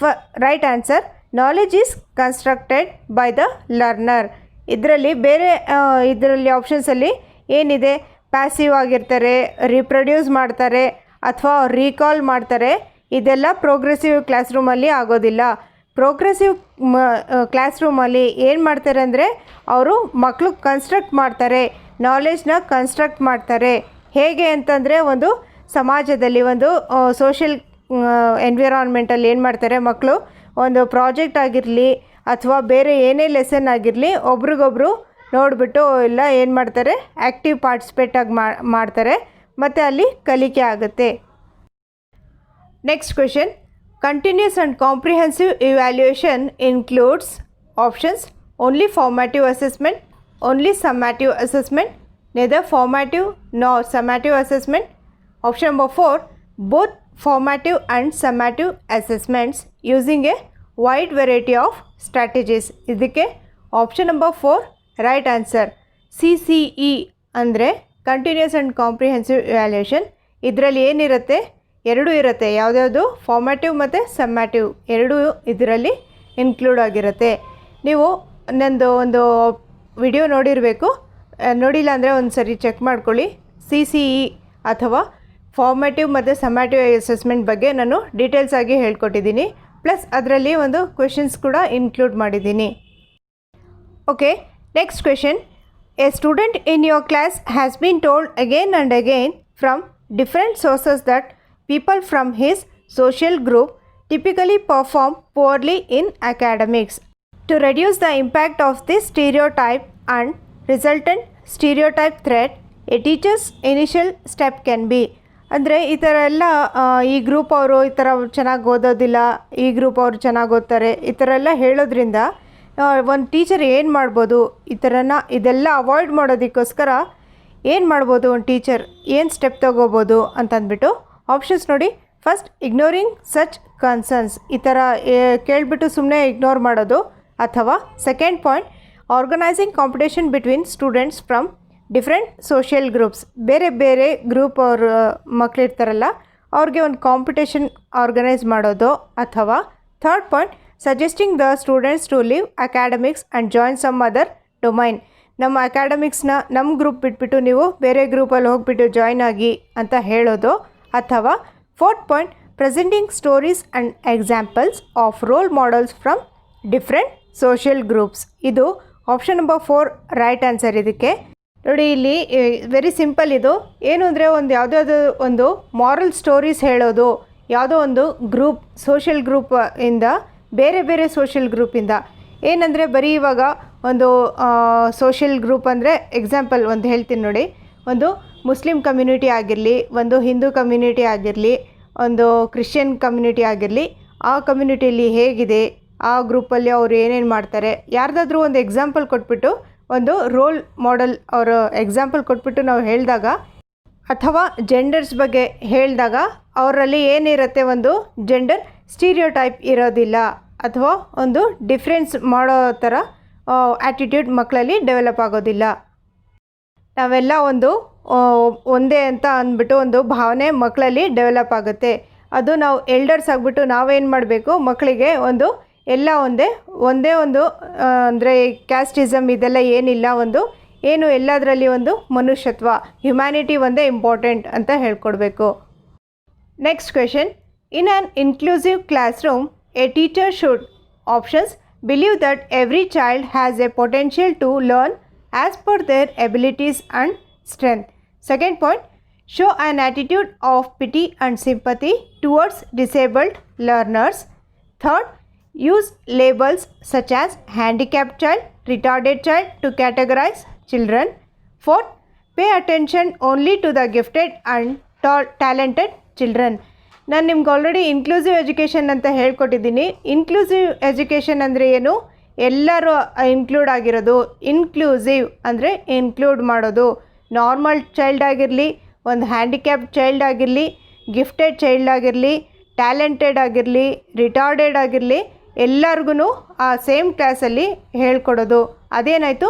right answer, knowledge is constructed by the learner. ಇದರಲ್ಲಿ ಬೇರೆ ಇದರಲ್ಲಿ ಆಪ್ಷನ್ಸಲ್ಲಿ ಏನಿದೆ, ಪ್ಯಾಸಿವ್ ಆಗಿರ್ತಾರೆ, ರಿಪ್ರೊಡ್ಯೂಸ್ ಮಾಡ್ತಾರೆ ಅಥವಾ ರೀಕಾಲ್ ಮಾಡ್ತಾರೆ. ಇದೆಲ್ಲ ಪ್ರೋಗ್ರೆಸಿವ್ ಕ್ಲಾಸ್ ರೂಮಲ್ಲಿ ಆಗೋದಿಲ್ಲ. ಪ್ರೋಗ್ರೆಸಿವ್ ಕ್ಲಾಸ್ ರೂಮಲ್ಲಿ ಏನು ಮಾಡ್ತಾರೆ ಅಂದರೆ ಅವರು ಮಕ್ಕಳು ಕನ್ಸ್ಟ್ರಕ್ಟ್ ಮಾಡ್ತಾರೆ, ನಾಲೆಜ್ನ ಕನ್ಸ್ಟ್ರಕ್ಟ್ ಮಾಡ್ತಾರೆ. ಹೇಗೆ ಅಂತಂದರೆ ಒಂದು ಸಮಾಜದಲ್ಲಿ ಒಂದು ಸೋಷಿಯಲ್ ಎನ್ವಿರಾನ್ಮೆಂಟಲ್ಲಿ ಏನು ಮಾಡ್ತಾರೆ ಮಕ್ಕಳು, ಒಂದು ಪ್ರಾಜೆಕ್ಟ್ ಆಗಿರಲಿ ಅಥವಾ ಬೇರೆ ಏನೇ ಲೆಸನ್ ಆಗಿರಲಿ ಒಬ್ರಿಗೊಬ್ರು ನೋಡಿಬಿಟ್ಟು ಎಲ್ಲ ಏನು ಮಾಡ್ತಾರೆ, ಆ್ಯಕ್ಟಿವ್ ಪಾರ್ಟಿಸಿಪೇಟಾಗಿ ಮಾಡ್ತಾರೆ ಮತ್ತು ಅಲ್ಲಿ ಕಲಿಕೆ ಆಗುತ್ತೆ. Next question, continuous and comprehensive evaluation includes options only formative assessment, only summative assessment, neither formative nor summative assessment. Option number 4, both formative and summative assessments using a wide variety of strategies. ಇದಕ್ಕೆ option number 4 right answer. CCE ಅಂದರೆ ಕಂಟಿನ್ಯೂಸ್ ಆ್ಯಂಡ್ ಕಾಂಪ್ರಿಹೆನ್ಸಿವ್ ಇವ್ಯಾಲ್ಯೂಯೇಷನ್. ಇದರಲ್ಲಿ ಏನಿರುತ್ತೆ, ಎರಡೂ ಇರುತ್ತೆ. ಯಾವುದ್ಯಾವುದು, ಫಾರ್ಮ್ಯಾಟಿವ್ ಮತ್ತು ಸಮ್ಮ್ಯಾಟಿವ್ ಎರಡೂ ಇದರಲ್ಲಿ ಇನ್ಕ್ಲೂಡ್ ಆಗಿರುತ್ತೆ. ನೀವು ನಂದು ಒಂದು ವಿಡಿಯೋ ನೋಡಿರಬೇಕು, ನೋಡಿಲ್ಲ ಅಂದರೆ ಒಂದು ಸರಿ ಚೆಕ್ ಮಾಡ್ಕೊಳ್ಳಿ. CCE ಅಥವಾ ಫಾರ್ಮ್ಯಾಟಿವ್ ಮತ್ತು ಸಮ್ಮ್ಯಾಟಿವ್ ಅಸೆಸ್ಮೆಂಟ್ ಬಗ್ಗೆ ನಾನು ಡೀಟೇಲ್ಸ್ ಆಗಿ ಹೇಳ್ಕೊಟ್ಟಿದ್ದೀನಿ. ಪ್ಲಸ್ ಅದರಲ್ಲಿ ಒಂದು ಕ್ವೆಶನ್ಸ್ ಕೂಡ ಇನ್ಕ್ಲೂಡ್ ಮಾಡಿದ್ದೀನಿ. Okay, next question. A student in your class has been told again and again from different sources that people from his social group typically perform poorly in academics. To reduce the impact of this stereotype and resultant stereotype threat, a teacher's initial step can be. ಅಂದರೆ ಈ ಥರ ಎಲ್ಲ ಈ ಗ್ರೂಪ್ ಅವರು ಈ ಥರ ಚೆನ್ನಾಗಿ ಓದೋದಿಲ್ಲ, ಈ ಗ್ರೂಪ್ ಅವರು ಚೆನ್ನಾಗಿ ಓದ್ತಾರೆ, ಈ ಥರ ಎಲ್ಲ ಹೇಳೋದ್ರಿಂದ ಒಂದು ಟೀಚರ್ ಏನು ಮಾಡ್ಬೋದು, ಈ ಥರನ ಇದೆಲ್ಲ ಅವಾಯ್ಡ್ ಮಾಡೋದಕ್ಕೋಸ್ಕರ ಏನು ಮಾಡ್ಬೋದು, ಒಂದು ಟೀಚರ್ ಏನು ಸ್ಟೆಪ್ ತೊಗೋಬೋದು ಅಂತಂದ್ಬಿಟ್ಟು ಆಪ್ಷನ್ಸ್ ನೋಡಿ. ಫಸ್ಟ್, ಇಗ್ನೋರಿಂಗ್ ಸಚ್ ಕನ್ಸರ್ನ್ಸ್, ಈ ಥರ ಕೇಳಿಬಿಟ್ಟು ಸುಮ್ಮನೆ ಇಗ್ನೋರ್ ಮಾಡೋದು. ಅಥವಾ second point, organising competition between students from different social groups, ಬೇರೆ ಬೇರೆ ಗ್ರೂಪ್ ಅವ್ರ ಮಕ್ಕಳಿರ್ತಾರಲ್ಲ ಅವ್ರಿಗೆ ಒಂದು ಕಾಂಪಿಟೇಷನ್ ಆರ್ಗನೈಸ್ ಮಾಡೋದು. ಅಥವಾ third point, suggesting the students to leave academics and join some other domain, ನಮ್ಮ ಅಕಾಡೆಮಿಕ್ಸ್ನ ನಮ್ಮ ಗ್ರೂಪ್ ಬಿಟ್ಬಿಟ್ಟು ನೀವು ಬೇರೆ ಗ್ರೂಪಲ್ಲಿ ಹೋಗ್ಬಿಟ್ಟು ಜಾಯ್ನ್ ಆಗಿ ಅಂತ ಹೇಳೋದು. ಅಥವಾ fourth point, presenting stories and examples of roll models from different social groups. ಇದು ಆಪ್ಷನ್ ನಂಬರ್ 4 ರೈಟ್ ಆನ್ಸರ್. ಇದಕ್ಕೆ ನೋಡಿ, ಇಲ್ಲಿ ವೆರಿ ಸಿಂಪಲ್. ಇದು ಏನು ಅಂದರೆ ಯಾವುದಾದ್ರು ಒಂದು ಮಾರಲ್ ಸ್ಟೋರೀಸ್ ಹೇಳೋದು, ಯಾವುದೋ ಒಂದು ಗ್ರೂಪ್ ಸೋಷಿಯಲ್ ಗ್ರೂಪಿಂದ ಬೇರೆ ಬೇರೆ ಸೋಷಿಯಲ್ ಗ್ರೂಪಿಂದ. ಏನಂದರೆ ಬರೀ ಇವಾಗ ಒಂದು ಸೋಷಿಯಲ್ ಗ್ರೂಪ್ ಅಂದರೆ ಎಕ್ಸಾಂಪಲ್ ಒಂದು ಹೇಳ್ತೀನಿ ನೋಡಿ. ಒಂದು ಮುಸ್ಲಿಂ ಕಮ್ಯುನಿಟಿ ಆಗಿರಲಿ, ಒಂದು ಹಿಂದೂ ಕಮ್ಯುನಿಟಿ ಆಗಿರಲಿ, ಒಂದು ಕ್ರಿಶ್ಚಿಯನ್ ಕಮ್ಯುನಿಟಿ ಆಗಿರಲಿ, ಆ ಕಮ್ಯುನಿಟಿಯಲ್ಲಿ ಹೇಗಿದೆ, ಆ ಗ್ರೂಪಲ್ಲಿ ಅವರು ಏನೇನು ಮಾಡ್ತಾರೆ, ಯಾರ್ದಾದ್ರೂ ಒಂದು ಎಕ್ಸಾಂಪಲ್ ಕೊಟ್ಬಿಟ್ಟು ಒಂದು ರೋಲ್ ಮಾಡೆಲ್ ಅವರ ಎಕ್ಸಾಂಪಲ್ ಕೊಟ್ಬಿಟ್ಟು ನಾವು ಹೇಳಿದಾಗ, ಅಥವಾ ಜೆಂಡರ್ಸ್ ಬಗ್ಗೆ ಹೇಳಿದಾಗ ಅವರಲ್ಲಿ ಏನಿರುತ್ತೆ, ಒಂದು ಜೆಂಡರ್ ಸ್ಟೀರಿಯೋಟೈಪ್ ಇರೋದಿಲ್ಲ, ಅಥವಾ ಒಂದು ಡಿಫ್ರೆನ್ಸ್ ಮಾಡೋ ಥರ ಆ್ಯಟಿಟ್ಯೂಡ್ ಮಕ್ಕಳಲ್ಲಿ ಡೆವಲಪ್ ಆಗೋದಿಲ್ಲ. ನಾವೆಲ್ಲ ಒಂದೇ ಅಂತ ಅಂದ್ಬಿಟ್ಟು ಒಂದು ಭಾವನೆ ಮಕ್ಕಳಲ್ಲಿ ಡೆವಲಪ್ ಆಗುತ್ತೆ. ಅದು ನಾವು ಎಲ್ಡರ್ಸ್ ಆಗಿಬಿಟ್ಟು ನಾವೇನು ಮಾಡಬೇಕು, ಮಕ್ಕಳಿಗೆ ಎಲ್ಲ ಒಂದೇ ಅಂದರೆ ಕ್ಯಾಸ್ಟಿಸಮ್ ಇದೆಲ್ಲ ಏನಿಲ್ಲ, ಏನು ಎಲ್ಲದರಲ್ಲಿ ಮನುಷ್ಯತ್ವ, ಹ್ಯುಮ್ಯಾನಿಟಿ ಒಂದೇ ಇಂಪಾರ್ಟೆಂಟ್ ಅಂತ ಹೇಳ್ಕೊಡ್ಬೇಕು. Next question. In an inclusive class room, a teacher should options believe that every child has a potential to learn as per their abilities and strength. Second point, show an attitude of pity and sympathy towards disabled learners. Third, use labels such as handicapped child, retarded child to categorize children. Fourth, pay attention only to the gifted and talented children. ನಾನು ನಿಮ್ಗೆ ಆಲ್ರೆಡಿ ಇನ್ಕ್ಲೂಸಿವ್ ಎಜುಕೇಷನ್ ಅಂತ ಹೇಳ್ಕೊಟ್ಟಿದ್ದೀನಿ. ಇನ್ಕ್ಲೂಸಿವ್ ಎಜುಕೇಷನ್ ಅಂದರೆ ಏನು, ಎಲ್ಲರೂ ಇನ್ಕ್ಲೂಡ್ ಆಗಿರೋದು. ಇನ್ಕ್ಲೂಸಿವ್ ಅಂದರೆ ಇನ್ಕ್ಲೂಡ್ ಮಾಡೋದು. ನಾರ್ಮಲ್ ಚೈಲ್ಡ್ ಆಗಿರಲಿ, ಒಂದು ಹ್ಯಾಂಡಿಕ್ಯಾಪ್ಡ್ ಚೈಲ್ಡ್ ಆಗಿರಲಿ, ಗಿಫ್ಟೆಡ್ ಚೈಲ್ಡ್ ಆಗಿರಲಿ, ಟ್ಯಾಲೆಂಟೆಡ್ ಆಗಿರಲಿ, ರಿಟಾರ್ಡೆಡ್ ಆಗಿರಲಿ, ಎಲ್ಲರಿಗೂ ಆ ಸೇಮ್ ಕ್ಲಾಸಲ್ಲಿ ಹೇಳ್ಕೊಡೋದು. ಅದೇನಾಯಿತು,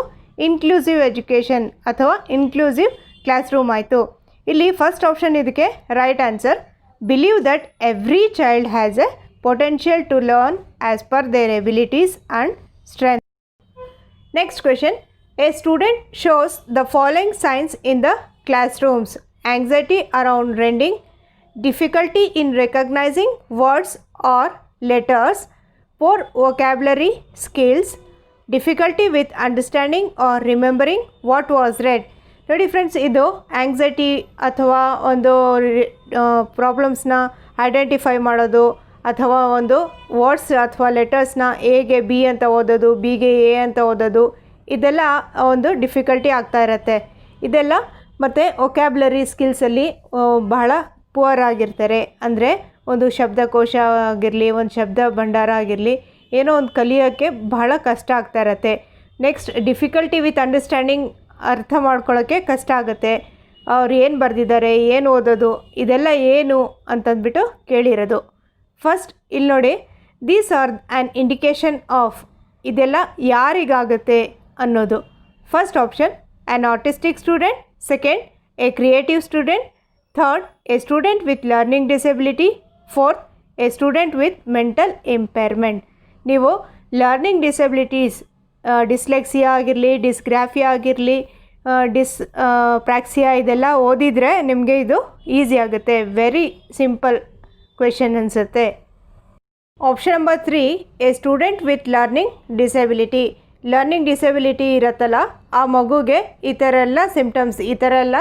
ಇನ್ಕ್ಲೂಸಿವ್ ಎಜುಕೇಷನ್ ಅಥವಾ ಇನ್ಕ್ಲೂಸಿವ್ ಕ್ಲಾಸ್ ರೂಮ್ ಆಯಿತು. ಇಲ್ಲಿ ಫಸ್ಟ್ ಆಪ್ಷನ್ ಇದಕ್ಕೆ right answer. Believe that every child has a potential to learn as per their abilities and strength. Next question. A student shows the following signs in the classrooms: anxiety around reading, difficulty in recognizing words or letters, poor vocabulary skills, difficulty with understanding or remembering what was read. ನೋಡಿ ಫ್ರೆಂಡ್ಸ್, ಇದು ಆ್ಯಂಗ್ಸೈಟಿ ಅಥವಾ ಒಂದು ಪ್ರಾಬ್ಲಮ್ಸ್ನ ಐಡೆಂಟಿಫೈ ಮಾಡೋದು, ಅಥವಾ ಒಂದು ವರ್ಡ್ಸ್ ಅಥವಾ ಲೆಟರ್ಸ್ನ ಎಗೆ ಬಿ ಅಂತ ಓದೋದು, ಬಿಗೆ ಎ ಅಂತ ಓದೋದು, ಇದೆಲ್ಲ ಒಂದು ಡಿಫಿಕಲ್ಟಿ ಆಗ್ತಾ ಇರುತ್ತೆ. ಇದೆಲ್ಲ ಮತ್ತು ವೊಕ್ಯಾಬ್ಯುಲರಿ ಸ್ಕಿಲ್ಸಲ್ಲಿ ಬಹಳ ಪುವರ್ ಆಗಿರ್ತಾರೆ. ಅಂದರೆ ಒಂದು ಶಬ್ದಕೋಶ ಆಗಿರಲಿ, ಒಂದು ಶಬ್ದ ಭಂಡಾರ ಆಗಿರಲಿ, ಏನೋ ಒಂದು ಕಲಿಯೋಕ್ಕೆ ಬಹಳ ಕಷ್ಟ ಆಗ್ತಾ ಇರತ್ತೆ. ನೆಕ್ಸ್ಟ್, ಡಿಫಿಕಲ್ಟಿ ವಿತ್ ಅಂಡರ್ಸ್ಟ್ಯಾಂಡಿಂಗ್, ಅರ್ಥ ಮಾಡ್ಕೊಳ್ಳೋಕ್ಕೆ ಕಷ್ಟ ಆಗುತ್ತೆ. ಅವ್ರು ಏನು ಬರೆದಿದ್ದಾರೆ, ಏನು ಓದೋದು, ಇದೆಲ್ಲ ಏನು ಅಂತಂದ್ಬಿಟ್ಟು ಕೇಳಿರೋದು. ಫಸ್ಟ್ ಇಲ್ಲಿ ನೋಡಿ, these or an indication of, ಇದೆಲ್ಲ ಯಾರಿಗಾಗುತ್ತೆ ಅನ್ನೋದು. First option, an autistic student. Second, A creative student. Third, a student with learning disability. Fourth, a student with mental impairment. ನೀವು ಲರ್ನಿಂಗ್ ಡಿಸಬಿಲಿಟೀಸ್ ಡಿಸ್ಲೆಕ್ಸಿಯಾ ಆಗಿರಲಿ, ಡಿಸ್ಗ್ರಾಫಿಯಾ ಆಗಿರಲಿ, ಪ್ರಾಕ್ಸಿಯಾ ಇದೆಲ್ಲ ಓದಿದರೆ ನಿಮಗೆ ಇದು ಈಸಿ ಆಗುತ್ತೆ. ವೆರಿ ಸಿಂಪಲ್ ಕ್ವೆಶನ್ ಅನಿಸುತ್ತೆ. Option number 3, A student with learning disability. Learning disability ಇರುತ್ತಲ್ಲ, ಆ ಮಗುಗೆ ಈ ಥರ ಎಲ್ಲ ಸಿಂಪ್ಟಮ್ಸ್, ಈ ಥರ ಎಲ್ಲ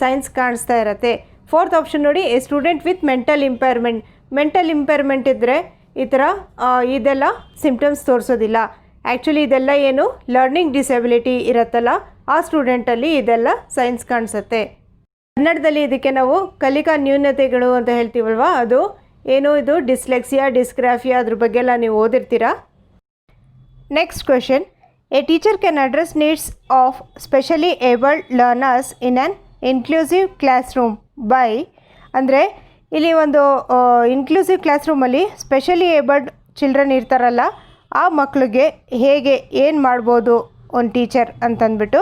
ಸೈನ್ಸ್ ಕಾಣಿಸ್ತಾ ಇರುತ್ತೆ. ಫೋರ್ತ್ ಆಪ್ಷನ್ ನೋಡಿ, A student with mental impairment. Mental impairment ಇದ್ದರೆ ಈ ಥರ ಇದೆಲ್ಲ ಸಿಂಪ್ಟಮ್ಸ್ ತೋರಿಸೋದಿಲ್ಲ. ಆ್ಯಕ್ಚುಲಿ ಇದೆಲ್ಲ ಏನು ಲರ್ನಿಂಗ್ ಡಿಸಬಿಲಿಟಿ ಇರುತ್ತಲ್ಲ, ಆ ಸ್ಟೂಡೆಂಟಲ್ಲಿ ಇದೆಲ್ಲ ಸೈನ್ಸ್ ಕಾಣಿಸುತ್ತೆ. ಕನ್ನಡದಲ್ಲಿ ಇದಕ್ಕೆ ನಾವು ಕಲಿಕಾ ನ್ಯೂನತೆಗಳು ಅಂತ ಹೇಳ್ತೀವಲ್ವ, ಅದು ಏನು ಇದು ಡಿಸ್ಲೆಕ್ಸಿಯಾ, ಡಿಸ್ಗ್ರಾಫಿಯಾ ಅದ್ರ ಬಗ್ಗೆ ಎಲ್ಲ ನೀವು ಓದಿರ್ತೀರಾ. Next question, a teacher can address needs of specially abled learners in an inclusive classroom by. ಅಂದರೆ ಇಲ್ಲಿ ಒಂದು ಇನ್ಕ್ಲೂಸಿವ್ ಕ್ಲಾಸ್ ರೂಮಲ್ಲಿ ಸ್ಪೆಷಲಿ ಏಬಲ್ಡ್ ಚಿಲ್ಡ್ರನ್ ಇರ್ತಾರಲ್ಲ, ಆ ಮಕ್ಕಳಿಗೆ ಹೇಗೆ ಏನು ಮಾಡ್ಬೋದು ಒಂದು ಟೀಚರ್ ಅಂತಂದ್ಬಿಟ್ಟು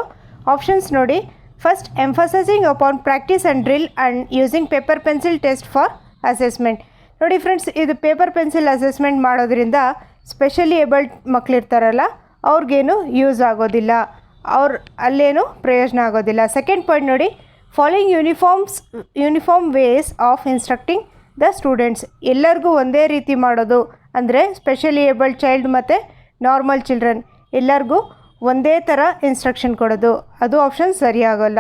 ಆಪ್ಷನ್ಸ್ ನೋಡಿ. First, emphasizing upon practice and drill and using paper pencil test for assessment. ನೋಡಿ ಫ್ರೆಂಡ್ಸ್, ಇದು ಪೇಪರ್ ಪೆನ್ಸಿಲ್ ಅಸೆಸ್ಮೆಂಟ್ ಮಾಡೋದ್ರಿಂದ ಸ್ಪೆಷಲಿ ಏಬಲ್ಡ್ ಮಕ್ಕಳಿರ್ತಾರಲ್ಲ ಅವ್ರಿಗೇನು ಯೂಸ್ ಆಗೋದಿಲ್ಲ, ಅಲ್ಲೇನು ಪ್ರಯೋಜನ ಆಗೋದಿಲ್ಲ. ಸೆಕೆಂಡ್ ಪಾಯಿಂಟ್ ನೋಡಿ, following uniform ways of instructing the students. ಎಲ್ಲರಿಗೂ ಒಂದೇ ರೀತಿ ಮಾಡೋದು, ಅಂದರೆ ಸ್ಪೆಷಲಿ ಏಬಲ್ಡ್ ಚೈಲ್ಡ್ ಮತ್ತು ನಾರ್ಮಲ್ ಚಿಲ್ಡ್ರನ್ ಎಲ್ಲರಿಗೂ ಒಂದೇ ಥರ ಇನ್ಸ್ಟ್ರಕ್ಷನ್ ಕೊಡೋದು, ಅದು ಆಪ್ಷನ್ ಸರಿಯಾಗೋಲ್ಲ.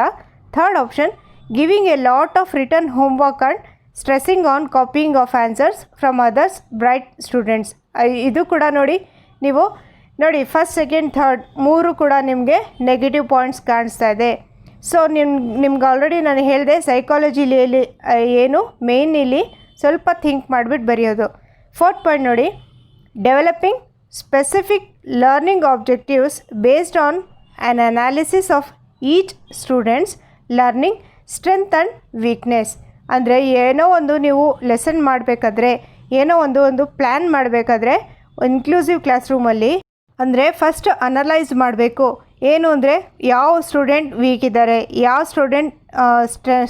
Third option, giving a lot of return homework and stressing on copying of answers from others bright students. ಇದು ಕೂಡ ನೋಡಿ, ನೀವು ನೋಡಿ ಫಸ್ಟ್, ಸೆಕೆಂಡ್, ಥರ್ಡ್ ಮೂರು ಕೂಡ ನಿಮಗೆ ನೆಗೆಟಿವ್ ಪಾಯಿಂಟ್ಸ್ ಕಾಣಿಸ್ತಾ ಇದೆ. ಸೊ ನಿಮ್ಗೆ ಆಲ್ರೆಡಿ ನಾನು ಹೇಳಿದೆ ಸೈಕಾಲಜಿಲಿ ಏನು ಮೇಯ್ನ್ ಇಲ್ಲಿ ಸ್ವಲ್ಪ ಥಿಂಕ್ ಮಾಡಿಬಿಟ್ಟು ಬರೆಯೋದು. ಫೋರ್ತ್ ಪಾಯಿಂಟ್ ನೋಡಿ, developing specific learning objectives based on an analysis of each students learning strength and weakness. ಅಂದರೆ ಏನೋ ಒಂದು ನೀವು ಲೆಸನ್ ಮಾಡಬೇಕಾದ್ರೆ, ಏನೋ ಒಂದು ಪ್ಲ್ಯಾನ್ ಮಾಡಬೇಕಾದ್ರೆ ಇನ್ಕ್ಲೂಸಿವ್ ಕ್ಲಾಸ್ ರೂಮಲ್ಲಿ ಅಂದರೆ ಫಸ್ಟ್ ಅನಲೈಸ್ ಮಾಡಬೇಕು. ಏನು ಅಂದರೆ ಯಾವ ಸ್ಟೂಡೆಂಟ್ ವೀಕ್ ಇದ್ದಾರೆ, ಯಾವ ಸ್ಟೂಡೆಂಟ್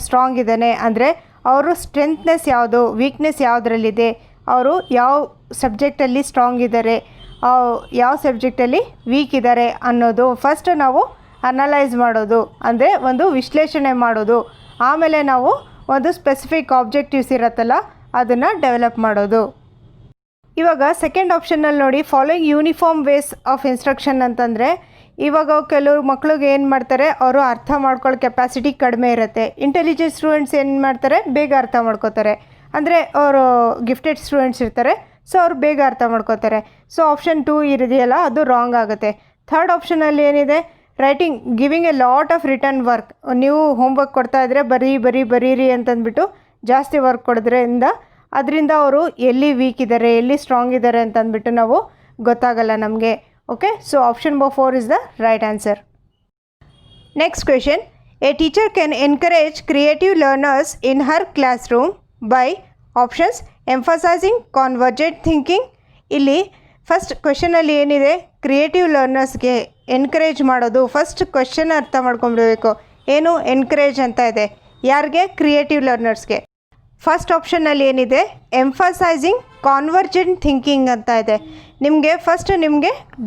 ಸ್ಟ್ರಾಂಗ್ ಇದ್ದಾನೆ, ಅಂದರೆ ಅವರು ಸ್ಟ್ರೆಂತ್ನೆಸ್ ಯಾವುದು, ವೀಕ್ನೆಸ್ ಯಾವುದರಲ್ಲಿದೆ, ಅವರು ಯಾವ ಸಬ್ಜೆಕ್ಟಲ್ಲಿ ಸ್ಟ್ರಾಂಗ್ ಇದ್ದಾರೆ, ಯಾವ ಸಬ್ಜೆಕ್ಟಲ್ಲಿ ವೀಕ್ ಇದ್ದಾರೆ ಅನ್ನೋದು ಫಸ್ಟ್ ನಾವು ಅನಲೈಸ್ ಮಾಡೋದು, ಅಂದರೆ ಒಂದು ವಿಶ್ಲೇಷಣೆ ಮಾಡೋದು. ಆಮೇಲೆ ನಾವು ಒಂದು ಸ್ಪೆಸಿಫಿಕ್ ಆಬ್ಜೆಕ್ಟಿವ್ಸ್ ಇರುತ್ತಲ್ಲ ಅದನ್ನು ಡೆವಲಪ್ ಮಾಡೋದು. ಇವಾಗ ಸೆಕೆಂಡ್ ಆಪ್ಷನ್ನಲ್ಲಿ ನೋಡಿ, following uniform ways of instruction ಅಂತಂದರೆ ಇವಾಗ ಕೆಲವರು ಮಕ್ಳಿಗೆ ಏನು ಮಾಡ್ತಾರೆ, ಅವರು ಅರ್ಥ ಮಾಡ್ಕೊಳ್ಳೋ ಕೆಪಾಸಿಟಿ ಕಡಿಮೆ ಇರುತ್ತೆ. ಇಂಟೆಲಿಜೆಂಟ್ ಸ್ಟೂಡೆಂಟ್ಸ್ ಏನು ಮಾಡ್ತಾರೆ, ಬೇಗ ಅರ್ಥ ಮಾಡ್ಕೋತಾರೆ. ಅಂದರೆ ಅವರು ಗಿಫ್ಟೆಡ್ ಸ್ಟೂಡೆಂಟ್ಸ್ ಇರ್ತಾರೆ, ಸೊ ಅವ್ರು ಬೇಗ ಅರ್ಥ ಮಾಡ್ಕೋತಾರೆ. ಸೊ ಆಪ್ಷನ್ 2 ಇದೆಯಲ್ಲ ಅದು ರಾಂಗ್ ಆಗುತ್ತೆ. ಥರ್ಡ್ ಆಪ್ಷನಲ್ಲಿ ಏನಿದೆ, writing giving a lot of return work. ನೀವು ಹೋಮ್ವರ್ಕ್ ಕೊಡ್ತಾ ಇದ್ದರೆ ಬರೀರಿ ಅಂತಂದ್ಬಿಟ್ಟು ಜಾಸ್ತಿ ವರ್ಕ್ ಕೊಡೋದ್ರಿಂದ ಅದರಿಂದ ಅವರು ಎಲ್ಲಿ ವೀಕ್ ಇದ್ದಾರೆ, ಎಲ್ಲಿ ಸ್ಟ್ರಾಂಗ್ ಇದ್ದಾರೆ ಅಂತಂದ್ಬಿಟ್ಟು ನಾವು ಗೊತ್ತಾಗಲ್ಲ ನಮಗೆ. Okay, so option number 4 is the right answer. Next question, a teacher can encourage creative learners in her classroom by options emphasizing convergent thinking. ಇಲ್ಲಿ ಫಸ್ಟ್ ಕ್ವೆಶನಲ್ಲಿ ಏನಿದೆ, ಕ್ರಿಯೇಟಿವ್ ಲರ್ನರ್ಸ್ಗೆ ಎನ್ಕರೇಜ್ ಮಾಡೋದು. ಫಸ್ಟ್ ಕ್ವೆಶನ್ ಅರ್ಥ ಮಾಡ್ಕೊಂಡ್ಬಿಡಬೇಕು, ಏನು ಎನ್ಕರೇಜ್ ಅಂತ ಇದೆ, ಯಾರಿಗೆ, ಕ್ರಿಯೇಟಿವ್ ಲರ್ನರ್ಸ್ಗೆ. ಫಸ್ಟ್ ಆಪ್ಷನ್ನಲ್ಲಿ ಏನಿದೆ, ಎಂಫಸೈಸಿಂಗ್ ಕಾನ್ವರ್ಜೆಂಟ್ ಥಿಂಕಿಂಗ್ ಅಂತ ಇದೆ. ನಿಮಗೆ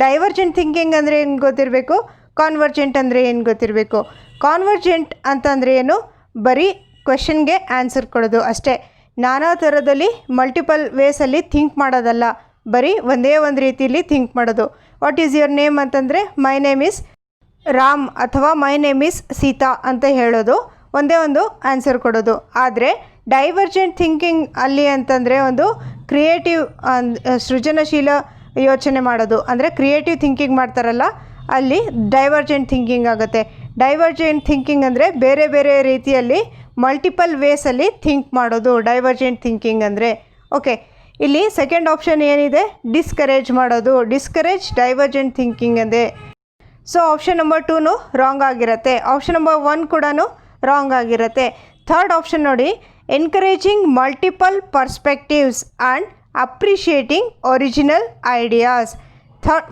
ಡೈವರ್ಜೆಂಟ್ ಥಿಂಕಿಂಗ್ ಅಂದರೆ ಏನು ಗೊತ್ತಿರಬೇಕು, ಕಾನ್ವರ್ಜೆಂಟ್ ಅಂದರೆ ಏನು ಗೊತ್ತಿರಬೇಕು. ಕಾನ್ವರ್ಜೆಂಟ್ ಅಂತಂದರೆ ಏನು, ಬರೀ ಕ್ವೆಶನ್ಗೆ ಆನ್ಸರ್ ಕೊಡೋದು ಅಷ್ಟೇ, ನಾನಾ ಥರದಲ್ಲಿ ಮಲ್ಟಿಪಲ್ ವೇಸಲ್ಲಿ ಥಿಂಕ್ ಮಾಡೋದಲ್ಲ, ಬರೀ ಒಂದೇ ಒಂದು ರೀತಿಯಲ್ಲಿ ಥಿಂಕ್ ಮಾಡೋದು. ವಾಟ್ ಈಸ್ ಯುವರ್ ನೇಮ್ ಅಂತಂದರೆ ಮೈ ನೇಮ್ ಈಸ್ ರಾಮ್ ಅಥವಾ ಮೈ ನೇಮ್ ಈಸ್ ಸೀತಾ ಅಂತ ಹೇಳೋದು, ಒಂದೇ ಒಂದು ಆನ್ಸರ್ ಕೊಡೋದು. ಆದರೆ ಡೈವರ್ಜೆಂಟ್ ಥಿಂಕಿಂಗ್ ಅಲ್ಲಿ ಅಂತಂದರೆ ಒಂದು ಕ್ರಿಯೇಟಿವ್ ಸೃಜನಶೀಲ ಯೋಚನೆ ಮಾಡೋದು, ಅಂದರೆ ಕ್ರಿಯೇಟಿವ್ ಥಿಂಕಿಂಗ್ ಮಾಡ್ತಾರಲ್ಲ ಅಲ್ಲಿ ಡೈವರ್ಜೆಂಟ್ ಥಿಂಕಿಂಗ್ ಆಗುತ್ತೆ. ಡೈವರ್ಜೆಂಟ್ ಥಿಂಕಿಂಗ್ ಅಂದರೆ ಬೇರೆ ಬೇರೆ ರೀತಿಯಲ್ಲಿ ಮಲ್ಟಿಪಲ್ ವೇಸಲ್ಲಿ ಥಿಂಕ್ ಮಾಡೋದು ಡೈವರ್ಜೆಂಟ್ ಥಿಂಕಿಂಗ್ ಅಂದರೆ. ಓಕೆ, ಇಲ್ಲಿ ಸೆಕೆಂಡ್ ಆಪ್ಷನ್ ಏನಿದೆ, ಡಿಸ್ಕರೇಜ್ ಮಾಡೋದು, ಡಿಸ್ಕರೇಜ್ ಡೈವರ್ಜೆಂಟ್ ಥಿಂಕಿಂಗ್ ಅಂದೆ. ಸೊ ಆಪ್ಷನ್ ನಂಬರ್ 2 ರಾಂಗ್ ಆಗಿರುತ್ತೆ, ಆಪ್ಷನ್ ನಂಬರ್ 1 ಕೂಡ ರಾಂಗ್ ಆಗಿರುತ್ತೆ. ಥರ್ಡ್ ಆಪ್ಷನ್ ನೋಡಿ, encouraging multiple perspectives and appreciating original ideas.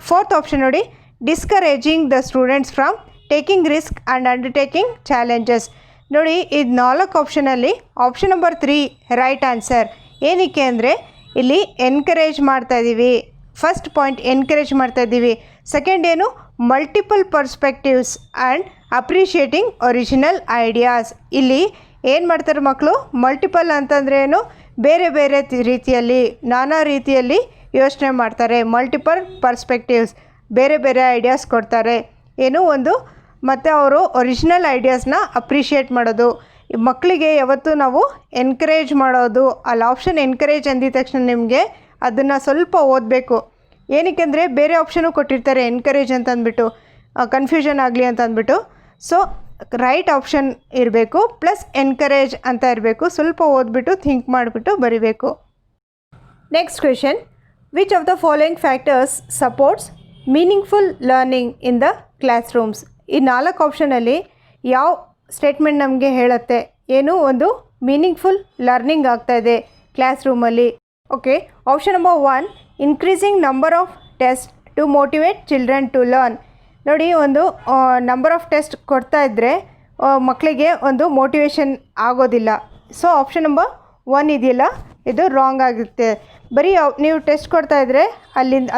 Fourth option ನೋಡಿ, discouraging the students from taking risk and undertaking challenges. ನೋಡಿ ಇದು 4 ಆಪ್ಷನಲ್ಲಿ ಆಪ್ಷನ್ ನಂಬರ್ 3 ರೈಟ್ ಆನ್ಸರ್. ಏನಕ್ಕೆ ಅಂದರೆ ಇಲ್ಲಿ ಎನ್ಕರೇಜ್ ಮಾಡ್ತಾಯಿದ್ದೀವಿ. ಫಸ್ಟ್ ಪಾಯಿಂಟ್ ಎನ್ಕರೇಜ್ ಮಾಡ್ತಾಯಿದ್ದೀವಿ. ಸೆಕೆಂಡ್ ಏನು multiple perspectives and appreciating original ideas. ಇಲ್ಲಿ ಏನು ಮಾಡ್ತಾರೆ ಮಕ್ಕಳು, ಮಲ್ಟಿಪಲ್ ಅಂತಂದರೆ ಏನು, ಬೇರೆ ಬೇರೆ ರೀತಿಯಲ್ಲಿ ನಾನಾ ರೀತಿಯಲ್ಲಿ ಯೋಚನೆ ಮಾಡ್ತಾರೆ. ಮಲ್ಟಿಪಲ್ ಪರ್ಸ್ಪೆಕ್ಟಿವ್ಸ್, ಬೇರೆ ಬೇರೆ ಐಡಿಯಾಸ್ ಕೊಡ್ತಾರೆ. ಏನು ಒಂದು ಮತ್ತು ಅವರು ಒರಿಜಿನಲ್ ಐಡಿಯಾಸ್ನ ಅಪ್ರಿಷಿಯೇಟ್ ಮಾಡೋದು. ಮಕ್ಕಳಿಗೆ ಯಾವತ್ತೂ ನಾವು ಎನ್ಕರೇಜ್ ಮಾಡೋದು. ಅಲ್ಲಿ ಆಪ್ಷನ್ ಎನ್ಕರೇಜ್ ಅಂದಿದ ತಕ್ಷಣ ನಿಮಗೆ ಅದನ್ನು ಸ್ವಲ್ಪ ಓದಬೇಕು. ಏನಕ್ಕೆ ಅಂದರೆ ಬೇರೆ ಆಪ್ಷನು ಕೊಟ್ಟಿರ್ತಾರೆ ಎನ್ಕರೇಜ್ ಅಂತ ಅಂದ್ಬಿಟ್ಟು, ಕನ್ಫ್ಯೂಷನ್ ಆಗಲಿ ಅಂತ ಅಂದ್ಬಿಟ್ಟು. ಸೊ ರೈಟ್ ಆಪ್ಷನ್ ಇರಬೇಕು ಪ್ಲಸ್ ಎನ್ಕರೇಜ್ ಅಂತ ಇರಬೇಕು. ಸ್ವಲ್ಪ ಓದ್ಬಿಟ್ಟು ಥಿಂಕ್ ಮಾಡಿಬಿಟ್ಟು ಬರಿಬೇಕು. Next question, which of the following factors supports meaningful learning in the classrooms? ಈ 4 ಆಪ್ಷನಲ್ಲಿ ಯಾವ ಸ್ಟೇಟ್ಮೆಂಟ್ ನಮಗೆ ಹೇಳುತ್ತೆ ಏನು ಒಂದು ಮೀನಿಂಗ್ಫುಲ್ ಲರ್ನಿಂಗ್ ಆಗ್ತಾಯಿದೆ ಕ್ಲಾಸ್ ರೂಮಲ್ಲಿ? Okay, option number 1 increasing number of test to motivate children to learn. ನೋಡಿ, ಒಂದು ನಂಬರ್ ಆಫ್ ಟೆಸ್ಟ್ ಕೊಡ್ತಾ ಇದ್ದರೆ ಮಕ್ಕಳಿಗೆ ಒಂದು ಮೋಟಿವೇಶನ್ ಆಗೋದಿಲ್ಲ. ಸೊ ಆಪ್ಷನ್ ನಂಬರ್ 1 ಇದೆಯಲ್ಲ, ಇದು ರಾಂಗ್ ಆಗುತ್ತೆ. ಬರೀ ನೀವು ಟೆಸ್ಟ್ ಕೊಡ್ತಾಯಿದ್ರೆ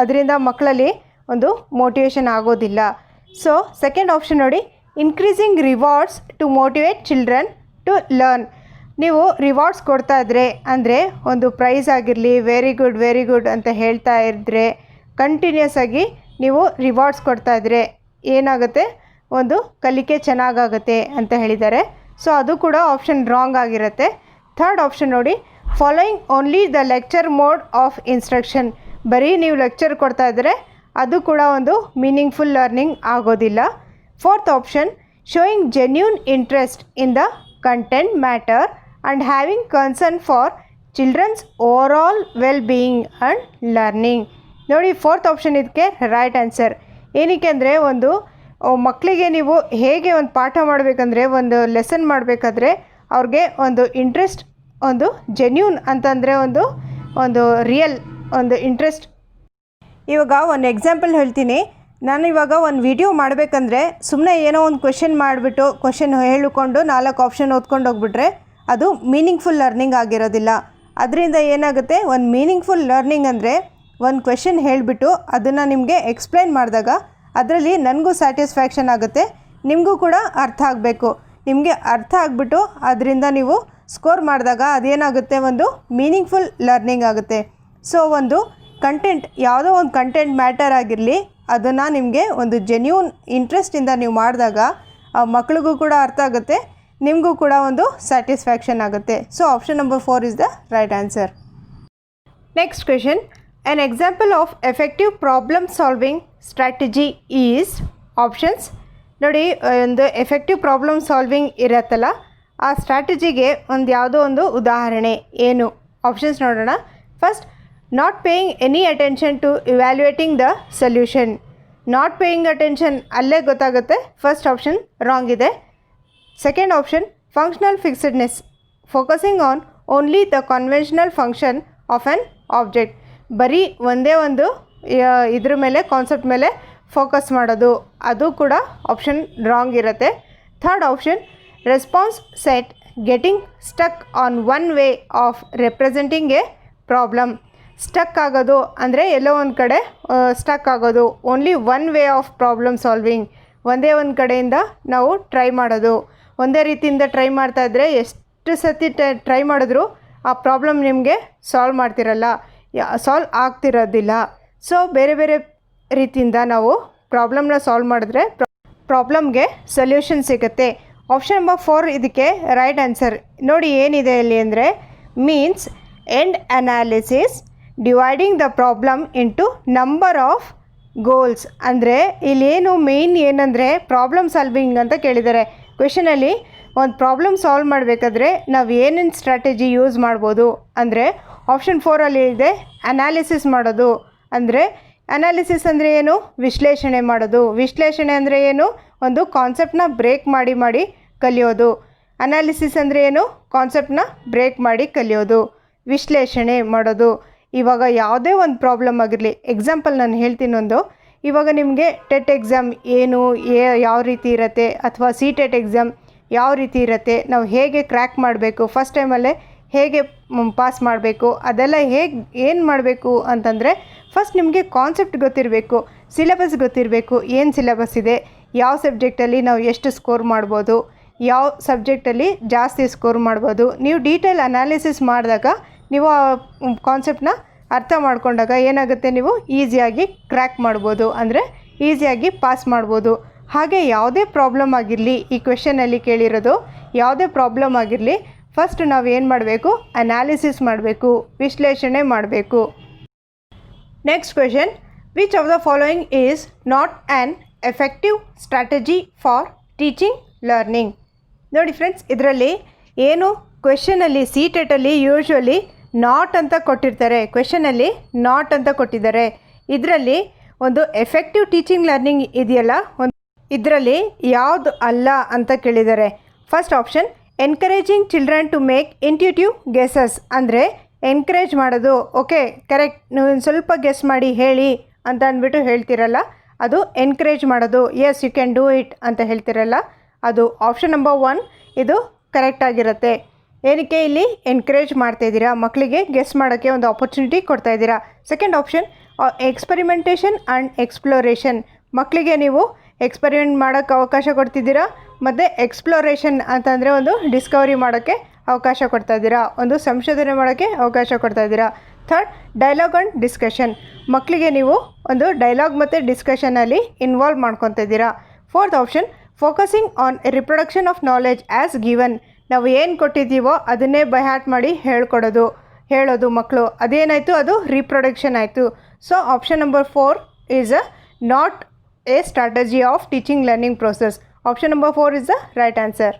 ಅದರಿಂದ ಮಕ್ಕಳಲ್ಲಿ ಒಂದು ಮೋಟಿವೇಶನ್ ಆಗೋದಿಲ್ಲ. ಸೊ ಸೆಕೆಂಡ್ ಆಪ್ಷನ್ ನೋಡಿ, increasing rewards to motivate children to learn. ನೀವು ರಿವಾರ್ಡ್ಸ್ ಕೊಡ್ತಾ ಇದ್ದರೆ ಅಂದರೆ ಒಂದು ಪ್ರೈಸ್ ಆಗಿರಲಿ, ವೆರಿ ಗುಡ್ ಅಂತ ಹೇಳ್ತಾ ಇದ್ದರೆ, ಕಂಟಿನ್ಯೂಸ್ ಆಗಿ ನೀವು ರಿವಾರ್ಡ್ಸ್ ಕೊಡ್ತಾ ಇದ್ದರೆ ಏನಾಗುತ್ತೆ, ಒಂದು ಕಲಿಕೆ ಚೆನ್ನಾಗಾಗುತ್ತೆ ಅಂತ ಹೇಳಿದ್ದಾರೆ. ಸೊ ಅದು ಕೂಡ ಆಪ್ಷನ್ ರಾಂಗ್ ಆಗಿರುತ್ತೆ. ಥರ್ಡ್ ಆಪ್ಷನ್ ನೋಡಿ, following only the lecture mode of instruction. ಬರೀ ನೀವು ಲೆಕ್ಚರ್ ಕೊಡ್ತಾ ಇದ್ದರೆ ಅದು ಕೂಡ ಒಂದು ಮೀನಿಂಗ್ಫುಲ್ ಲರ್ನಿಂಗ್ ಆಗೋದಿಲ್ಲ. Fourth option, showing genuine interest in the content matter and having concern for children's overall well being and learning. ನೋಡಿ, ಫೋರ್ತ್ ಆಪ್ಷನ್ ಇದಕ್ಕೆ ರೈಟ್ ಆನ್ಸರ್. ಏನಕ್ಕೆ ಅಂದರೆ ಒಂದು ಮಕ್ಕಳಿಗೆ ನೀವು ಹೇಗೆ ಒಂದು ಪಾಠ ಮಾಡಬೇಕಂದ್ರೆ, ಒಂದು ಲೆಸನ್ ಮಾಡಬೇಕಾದ್ರೆ ಅವ್ರಿಗೆ ಒಂದು ಇಂಟ್ರೆಸ್ಟ್, ಒಂದು ಜೆನ್ಯೂನ್ ಅಂತಂದರೆ ಒಂದು ರಿಯಲ್ ಒಂದು ಇಂಟ್ರೆಸ್ಟ್. ಇವಾಗ ಒಂದು ಎಕ್ಸಾಂಪಲ್ ಹೇಳ್ತೀನಿ. ನಾನು ಇವಾಗ ಒಂದು ವಿಡಿಯೋ ಮಾಡಬೇಕಂದ್ರೆ ಸುಮ್ಮನೆ ಏನೋ ಒಂದು ಕ್ವೆಶನ್ ಮಾಡಿಬಿಟ್ಟು ಕ್ವೆಶನ್ ಹೇಳಿಕೊಂಡು 4 ಆಪ್ಷನ್ ಓದ್ಕೊಂಡು ಹೋಗ್ಬಿಟ್ರೆ ಅದು ಮೀನಿಂಗ್ಫುಲ್ ಲರ್ನಿಂಗ್ ಆಗಿರೋದಿಲ್ಲ. ಅದರಿಂದ ಏನಾಗುತ್ತೆ, ಒಂದು ಮೀನಿಂಗ್ಫುಲ್ ಲರ್ನಿಂಗ್ ಅಂದರೆ ಒಂದು ಕ್ವೆಶನ್ ಹೇಳಿಬಿಟ್ಟು ಅದನ್ನು ನಿಮಗೆ ಎಕ್ಸ್ಪ್ಲೈನ್ ಮಾಡಿದಾಗ ಅದರಲ್ಲಿ ನನಗೂ ಸ್ಯಾಟಿಸ್ಫ್ಯಾಕ್ಷನ್ ಆಗುತ್ತೆ, ನಿಮಗೂ ಕೂಡ ಅರ್ಥ ಆಗಬೇಕು. ನಿಮಗೆ ಅರ್ಥ ಆಗಿಬಿಟ್ಟು ಅದರಿಂದ ನೀವು ಸ್ಕೋರ್ ಮಾಡಿದಾಗ ಅದೇನಾಗುತ್ತೆ, ಒಂದು ಮೀನಿಂಗ್ಫುಲ್ ಲರ್ನಿಂಗ್ ಆಗುತ್ತೆ. ಸೊ ಒಂದು ಕಂಟೆಂಟ್, ಯಾವುದೋ ಒಂದು ಕಂಟೆಂಟ್ ಮ್ಯಾಟರ್ ಆಗಿರಲಿ, ಅದನ್ನು ನಿಮಗೆ ಒಂದು ಜೆನ್ಯೂನ್ ಇಂಟ್ರೆಸ್ಟಿಂದ ನೀವು ಮಾಡಿದಾಗ ಮಕ್ಕಳಿಗೂ ಕೂಡ ಅರ್ಥ ಆಗುತ್ತೆ, ನಿಮಗೂ ಕೂಡ ಒಂದು ಸ್ಯಾಟಿಸ್ಫ್ಯಾಕ್ಷನ್ ಆಗುತ್ತೆ. So option number 4 is the right answer. Next question, an example of effective problem solving strategy is options. ನೋಡಿ, ಒಂದು ಎಫೆಕ್ಟಿವ್ ಪ್ರಾಬ್ಲಮ್ ಸಾಲ್ವಿಂಗ್ ಇರತ್ತಲ್ಲ, ಆ ಸ್ಟ್ರಾಟಜಿಗೆ ಒಂದು ಯಾವುದೋ ಒಂದು ಉದಾಹರಣೆ ಏನು? ಆಪ್ಷನ್ಸ್ ನೋಡೋಣ. First, not paying any attention to evaluating the solution. Not paying attention ಅಲ್ಲೇ ಗೊತ್ತಾಗುತ್ತೆ, ಫಸ್ಟ್ ಆಪ್ಷನ್ ರಾಂಗ್ ಇದೆ. Second option, functional fixedness, focusing on only the conventional function of an object. ಬರೀ ಒಂದೇ ಒಂದು ಇದ್ರ ಮೇಲೆ, ಕಾನ್ಸೆಪ್ಟ್ ಮೇಲೆ ಫೋಕಸ್ ಮಾಡೋದು, ಅದು ಕೂಡ ಆಪ್ಷನ್ ರಾಂಗ್ ಇರುತ್ತೆ. Third option, response set getting stuck on one way of representing A problem. Stuck ಆಗೋದು ಅಂದರೆ ಎಲ್ಲೋ ಒಂದು ಕಡೆ ಸ್ಟಕ್ ಆಗೋದು, only one way of problem solving. ಒಂದೇ ಒಂದು ಕಡೆಯಿಂದ ನಾವು ಟ್ರೈ ಮಾಡೋದು, ಒಂದೇ ರೀತಿಯಿಂದ ಟ್ರೈ ಮಾಡ್ತಾಯಿದ್ರೆ ಎಷ್ಟು ಸತಿ ಟ್ರೈ ಮಾಡಿದ್ರೂ ಆ ಪ್ರಾಬ್ಲಮ್ ನಿಮಗೆ ಸಾಲ್ವ್ ಮಾಡ್ತಿರಲ್ಲ, ಸಾಲ್ವ್ ಆಗ್ತಿರೋದಿಲ್ಲ. ಸೊ ಬೇರೆ ಬೇರೆ ರೀತಿಯಿಂದ ನಾವು ಪ್ರಾಬ್ಲಮ್ನ ಸಾಲ್ವ್ ಮಾಡಿದ್ರೆ ಪ್ರಾಬ್ಲಮ್ಗೆ ಸೊಲ್ಯೂಷನ್ ಸಿಗುತ್ತೆ. ಆಪ್ಷನ್ ನಂಬರ್ 4 ಇದಕ್ಕೆ ರೈಟ್ ಆನ್ಸರ್. ನೋಡಿ ಏನಿದೆ ಇಲ್ಲಿ ಅಂದರೆ, means end analysis dividing the problem into number of goals. ಅಂದರೆ ಇಲ್ಲೇನು ಮೇಯ್ನ್ ಏನಂದರೆ ಪ್ರಾಬ್ಲಮ್ ಸಾಲ್ವಿಂಗ್ ಅಂತ ಕೇಳಿದ್ದಾರೆ ಕ್ವೆಶನಲ್ಲಿ. ಒಂದು ಪ್ರಾಬ್ಲಮ್ ಸಾಲ್ವ್ ಮಾಡಬೇಕಾದ್ರೆ ನಾವು ಏನೇನು ಸ್ಟ್ರಾಟಜಿ ಯೂಸ್ ಮಾಡ್ಬೋದು ಅಂದರೆ, ಆಪ್ಷನ್ 4ಅಲ್ಲಿ ಇದೆ ಅನಾಲಿಸಿಸ್ ಮಾಡೋದು. ಅಂದರೆ ಅನಾಲಿಸಿಸ್ ಅಂದರೆ ಏನು? ವಿಶ್ಲೇಷಣೆ ಮಾಡೋದು. ವಿಶ್ಲೇಷಣೆ ಅಂದರೆ ಏನು? ಒಂದು ಕಾನ್ಸೆಪ್ಟನ್ನ ಬ್ರೇಕ್ ಮಾಡಿ ಕಲಿಯೋದು. ಅನಾಲಿಸಿಸ್ ಅಂದರೆ ಏನು? ಕಾನ್ಸೆಪ್ಟನ್ನ ಬ್ರೇಕ್ ಮಾಡಿ ಕಲಿಯೋದು, ವಿಶ್ಲೇಷಣೆ ಮಾಡೋದು. ಇವಾಗ ಯಾವುದೇ ಒಂದು ಪ್ರಾಬ್ಲಮ್ ಆಗಿರಲಿ, ಎಕ್ಸಾಂಪಲ್ ನಾನು ಹೇಳ್ತೀನಿ ಒಂದು. ಇವಾಗ ನಿಮಗೆ ಟೆಟ್ ಎಕ್ಸಾಮ್ ಏನು ಯಾವ ರೀತಿ ಇರುತ್ತೆ, ಅಥವಾ ಸಿ ಟೆಟ್ ಎಕ್ಸಾಮ್ ಯಾವ ರೀತಿ ಇರುತ್ತೆ, ನಾವು ಹೇಗೆ ಕ್ರ್ಯಾಕ್ ಮಾಡಬೇಕು, ಫಸ್ಟ್ ಟೈಮಲ್ಲೇ ಹೇಗೆ ಪಾಸ್ ಮಾಡಬೇಕು, ಅದೆಲ್ಲ ಏನು ಮಾಡಬೇಕು ಅಂತಂದರೆ ಫಸ್ಟ್ ನಿಮಗೆ ಕಾನ್ಸೆಪ್ಟ್ ಗೊತ್ತಿರಬೇಕು, ಸಿಲೆಬಸ್ ಗೊತ್ತಿರಬೇಕು, ಏನು ಸಿಲೆಬಸ್ ಇದೆ, ಯಾವ ಸಬ್ಜೆಕ್ಟಲ್ಲಿ ನಾವು ಎಷ್ಟು ಸ್ಕೋರ್ ಮಾಡ್ಬೋದು, ಯಾವ ಸಬ್ಜೆಕ್ಟಲ್ಲಿ ಜಾಸ್ತಿ ಸ್ಕೋರ್ ಮಾಡ್ಬೋದು. ನೀವು ಡೀಟೇಲ್ ಅನಾಲಿಸಿಸ್ ಮಾಡಿದಾಗ ನೀವು ಆ ಕಾನ್ಸೆಪ್ಟನ್ನ ಅರ್ಥ ಮಾಡ್ಕೊಂಡಾಗ ಏನಾಗುತ್ತೆ, ನೀವು ಈಸಿಯಾಗಿ ಕ್ರ್ಯಾಕ್ ಮಾಡ್ಬೋದು, ಅಂದರೆ ಈಸಿಯಾಗಿ ಪಾಸ್ ಮಾಡ್ಬೋದು. ಹಾಗೆ ಯಾವುದೇ ಪ್ರಾಬ್ಲಮ್ ಆಗಿರಲಿ, ಈ ಕ್ವೆಶನಲ್ಲಿ ಕೇಳಿರೋದು ಯಾವುದೇ ಪ್ರಾಬ್ಲಮ್ ಆಗಿರಲಿ, ಫಸ್ಟ್ ನಾವು ಏನು ಮಾಡಬೇಕು, ಅನಾಲಿಸಿಸ್ ಮಾಡಬೇಕು, ವಿಶ್ಲೇಷಣೆ ಮಾಡಬೇಕು. Next question, which of the following is not an effective strategy for teaching learning. ನೋಡಿ ಫ್ರೆಂಡ್ಸ್, ಇದರಲ್ಲಿ ಏನು ಕ್ವೆಶನಲ್ಲಿ ಟೆಟಲ್ಲಿ ಯೂಶ್ವಲಿ ನಾಟ್ ಅಂತ ಕೊಟ್ಟಿರ್ತಾರೆ, ಕ್ವೆಶನಲ್ಲಿ ನಾಟ್ ಅಂತ ಕೊಟ್ಟಿದ್ದಾರೆ. ಇದರಲ್ಲಿ ಒಂದು ಎಫೆಕ್ಟಿವ್ ಟೀಚಿಂಗ್ ಲರ್ನಿಂಗ್ ಇದೆಯಲ್ಲ, ಇದರಲ್ಲಿ ಯಾವುದು ಅಲ್ಲ ಅಂತ ಕೇಳಿದ್ದಾರೆ. First option, encouraging children to make intuitive guesses, ಅಂದರೆ ಎನ್ಕರೇಜ್ ಮಾಡೋದು, ಓಕೆ ಕರೆಕ್ಟ್ ನೀವು ಸ್ವಲ್ಪ ಗೆಸ್ ಮಾಡಿ ಹೇಳಿ ಅಂತ ಅಂದ್ಬಿಟ್ಟು ಹೇಳ್ತಿರಲ್ಲ, ಅದು ಎನ್ಕರೇಜ್ ಮಾಡೋದು, yes you can do it ಅಂತ ಹೇಳ್ತಿರಲ್ಲ, ಅದು ಆಪ್ಷನ್ ನಂಬರ್ 1 ಇದು ಕರೆಕ್ಟ್ ಆಗಿರುತ್ತೆ. ಏನಕ್ಕೆ ಇಲ್ಲಿ ಎನ್ಕರೇಜ್ ಮಾಡ್ತಾಯಿದ್ದೀರಾ, ಮಕ್ಕಳಿಗೆ ಗೆಸ್ ಮಾಡೋಕ್ಕೆ ಒಂದು ಆಪರ್ಚುನಿಟಿ ಕೊಡ್ತಾಯಿದ್ದೀರಾ. Second option, experimentation and exploration, ಮಕ್ಕಳಿಗೆ ನೀವು ಎಕ್ಸ್ಪರಿಮೆಂಟ್ ಮಾಡೋಕ್ಕೆ ಅವಕಾಶ ಕೊಡ್ತಿದ್ದೀರಾ, ಮತ್ತು ಎಕ್ಸ್ಪ್ಲೋರೇಷನ್ ಅಂತಂದರೆ ಒಂದು ಡಿಸ್ಕವರಿ ಮಾಡೋಕ್ಕೆ ಅವಕಾಶ ಕೊಡ್ತಾಯಿದ್ದೀರಾ, ಒಂದು ಸಂಶೋಧನೆ ಮಾಡೋಕ್ಕೆ ಅವಕಾಶ ಕೊಡ್ತಾಯಿದ್ದೀರಾ. ಥರ್ಡ್, ಡೈಲಾಗ್ ಆ್ಯಂಡ್ ಡಿಸ್ಕಷನ್, ಮಕ್ಕಳಿಗೆ ನೀವು ಒಂದು ಡೈಲಾಗ್ ಮತ್ತು ಡಿಸ್ಕಷನಲ್ಲಿ ಇನ್ವಾಲ್ವ್ ಮಾಡ್ಕೊತಾ ಇದ್ದೀರಾ. Fourth option, focusing on reproduction of knowledge as given, ನಾವು ಏನು ಕೊಟ್ಟಿದ್ದೀವೋ ಅದನ್ನೇ ಬೈ ಹಾರ್ಟ್ ಮಾಡಿ ಹೇಳೋದು ಮಕ್ಕಳು, ಅದೇನಾಯಿತು, ಅದು ರೀಪ್ರೊಡಕ್ಷನ್ ಆಯಿತು. So option number 4 is not A strategy of teaching learning process. Option number 4 is the right answer.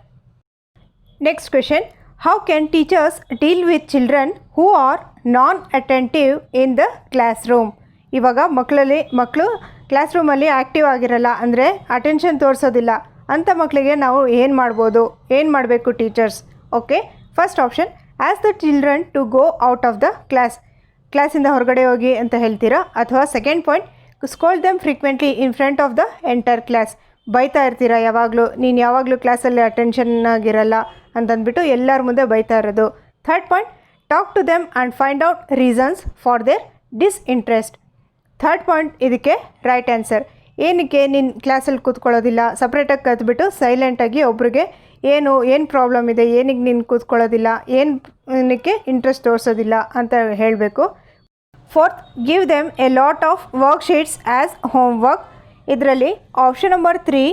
Next question, how can teachers deal with children who are non attentive in the class room. ಇವಾಗ ಮಕ್ಕಳು ಕ್ಲಾಸ್ ರೂಮಲ್ಲಿ ಆ್ಯಕ್ಟಿವ್ ಆಗಿರಲ್ಲ, ಅಂದರೆ ಅಟೆನ್ಷನ್ ತೋರಿಸೋದಿಲ್ಲ, ಅಂಥ ಮಕ್ಕಳಿಗೆ ನಾವು ಏನು ಮಾಡಬೇಕು teachers. Okay, first option, ask the children to go out of the ಕ್ಲಾಸಿಂದ ಹೊರಗಡೆ ಹೋಗಿ ಅಂತ ಹೇಳ್ತೀರಾ. ಅಥವಾ second point, scold them frequently in front of the entire class, ಬೈತಾ ಇರ್ತೀರಾ ಯಾವಾಗಲೂ, ನೀನು ಯಾವಾಗಲೂ ಕ್ಲಾಸಲ್ಲಿ ಅಟೆನ್ಷನ್ ಆಗಿರಲ್ಲ ಅಂತಂದ್ಬಿಟ್ಟು ಎಲ್ಲರ ಮುಂದೆ ಬೈತಾ ಇರೋದು. Third point, talk to them and find out reasons for their disinterest. Third point ಇದಕ್ಕೆ ರೈಟ್ ಆನ್ಸರ್. ಏನಕ್ಕೆ ನೀನು ಕ್ಲಾಸಲ್ಲಿ ಕೂತ್ಕೊಳ್ಳೋದಿಲ್ಲ, ಸಪ್ರೇಟಾಗಿ ಕತ್ಬಿಟ್ಟು ಸೈಲೆಂಟಾಗಿ ಒಬ್ರಿಗೆ ಏನು ಪ್ರಾಬ್ಲಮ್ ಇದೆ, ಏನಕ್ಕೆ ನೀನು ಕೂತ್ಕೊಳ್ಳೋದಿಲ್ಲ, ಏನಕ್ಕೆ ಇಂಟ್ರೆಸ್ಟ್ ತೋರಿಸೋದಿಲ್ಲ ಅಂತ ಹೇಳಬೇಕು. Fourth, give them a lot of worksheets as homework. ಇದರಲ್ಲಿ option number 3,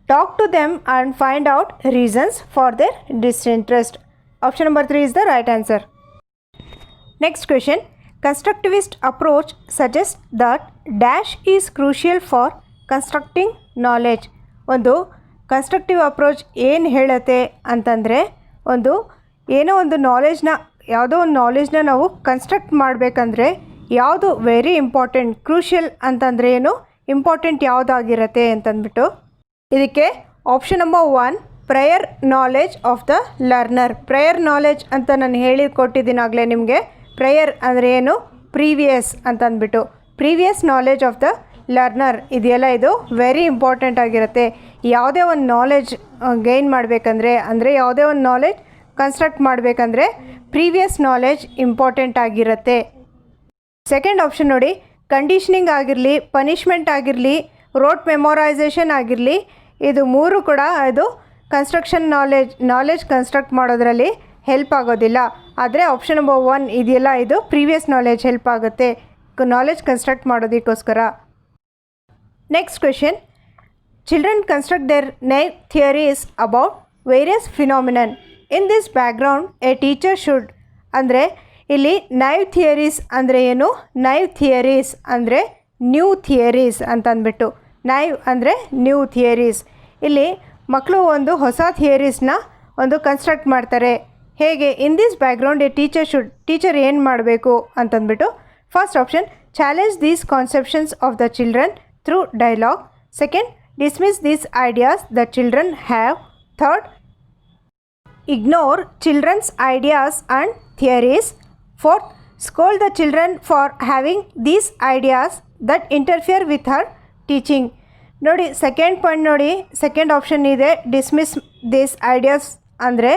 talk to them and find out reasons for their disinterest. Option number 3 is the right answer. Next question, constructivist approach suggest that dash is crucial for constructing knowledge. ಒಂದು ಕನ್ಸ್ಟ್ರಕ್ಟಿವ್ ಅಪ್ರೋಚ್ ಏನು ಹೇಳುತ್ತೆ ಅಂತಂದರೆ, ಯಾವುದೋ ಒಂದು ನಾಲೆಜ್ನ ನಾವು ಕನ್ಸ್ಟ್ರಕ್ಟ್ ಮಾಡಬೇಕಂದ್ರೆ ಯಾವುದು ವೆರಿ ಇಂಪಾರ್ಟೆಂಟ್, ಕ್ರೂಷಿಯಲ್ ಅಂತಂದರೆ ಏನು, ಇಂಪಾರ್ಟೆಂಟ್ ಯಾವುದಾಗಿರುತ್ತೆ ಅಂತಂದ್ಬಿಟ್ಟು, ಇದಕ್ಕೆ option number 1 prior knowledge of the learner. Prior knowledge ಅಂತ ನಾನು ಕೊಟ್ಟಿದ್ದೀನಾಗಲೇ ನಿಮಗೆ. ಪ್ರಯರ್ ಅಂದರೆ ಏನು, ಪ್ರೀವಿಯಸ್ ಅಂತಂದ್ಬಿಟ್ಟು, previous knowledge of the learner ಇದೆಯಲ್ಲ, ಇದು ವೆರಿ ಇಂಪಾರ್ಟೆಂಟ್ ಆಗಿರುತ್ತೆ. ಯಾವುದೇ ಒಂದು ನಾಲೆಜ್ ಗೈನ್ ಮಾಡಬೇಕಂದ್ರೆ, ಅಂದರೆ ಯಾವುದೇ ಒಂದು ನಾಲೆಜ್ ಕನ್ಸ್ಟ್ರಕ್ಟ್ ಮಾಡಬೇಕಂದ್ರೆ ಪ್ರೀವಿಯಸ್ ನಾಲೆಜ್ ಇಂಪಾರ್ಟೆಂಟ್ ಆಗಿರುತ್ತೆ. ಸೆಕೆಂಡ್ ಆಪ್ಷನ್ ನೋಡಿ, ಕಂಡೀಷನಿಂಗ್ ಆಗಿರಲಿ, ಪನಿಷ್ಮೆಂಟ್ ಆಗಿರಲಿ, ರೋಟ್ ಮೆಮೊರೈಸೇಷನ್ ಆಗಿರಲಿ, ಇದು 3 ಕೂಡ ಇದು ಕನ್ಸ್ಟ್ರಕ್ಷನ್ ನಾಲೆಜ್ ಕನ್ಸ್ಟ್ರಕ್ಟ್ ಮಾಡೋದ್ರಲ್ಲಿ ಹೆಲ್ಪ್ ಆಗೋದಿಲ್ಲ. ಆದರೆ ಆಪ್ಷನ್ ನಂಬರ್ 1 ಇದೆಯಲ್ಲ, ಇದು ಪ್ರೀವಿಯಸ್ ನಾಲೆಜ್ ಹೆಲ್ಪ್ ಆಗುತ್ತೆ ನಾಲೆಜ್ ಕನ್ಸ್ಟ್ರಕ್ಟ್ ಮಾಡೋದಕ್ಕೋಸ್ಕರ. Next question, children construct their naive theories about various phenomenon. In this background a teacher should, ಅಂದರೆ ಇಲ್ಲಿ ನೈವ್ ಥಿಯರೀಸ್ ಅಂದರೆ ಏನು, ನೈವ್ ಥಿಯರೀಸ್ ಅಂದರೆ ನ್ಯೂ ಥಿಯರೀಸ್ ಅಂತಂದ್ಬಿಟ್ಟು, ನೈವ್ ಅಂದರೆ ನ್ಯೂ ಥಿಯರೀಸ್. ಇಲ್ಲಿ ಮಕ್ಕಳು ಒಂದು ಹೊಸ ಥಿಯರೀಸ್ನ ಕನ್ಸ್ಟ್ರಕ್ಟ್ ಮಾಡ್ತಾರೆ. ಹೇಗೆ, in this background a teacher ಏನು ಮಾಡಬೇಕು ಅಂತಂದ್ಬಿಟ್ಟು, first option, challenge these conceptions of the children through dialogue. Second, dismiss these ideas the children have. Third, ignore children's ideas and theories. Fourth, scold the children for having these ideas that interfere with her teaching. ನೋಡಿ ಸೆಕೆಂಡ್ ಪಾಯಿಂಟ್ ನೋಡಿ, ಸೆಕೆಂಡ್ ಆಪ್ಷನ್ ಇದೆ, ಡಿಸ್ಮಿಸ್ ದಿಸ್ ಐಡಿಯಾಸ್ ಅಂದರೆ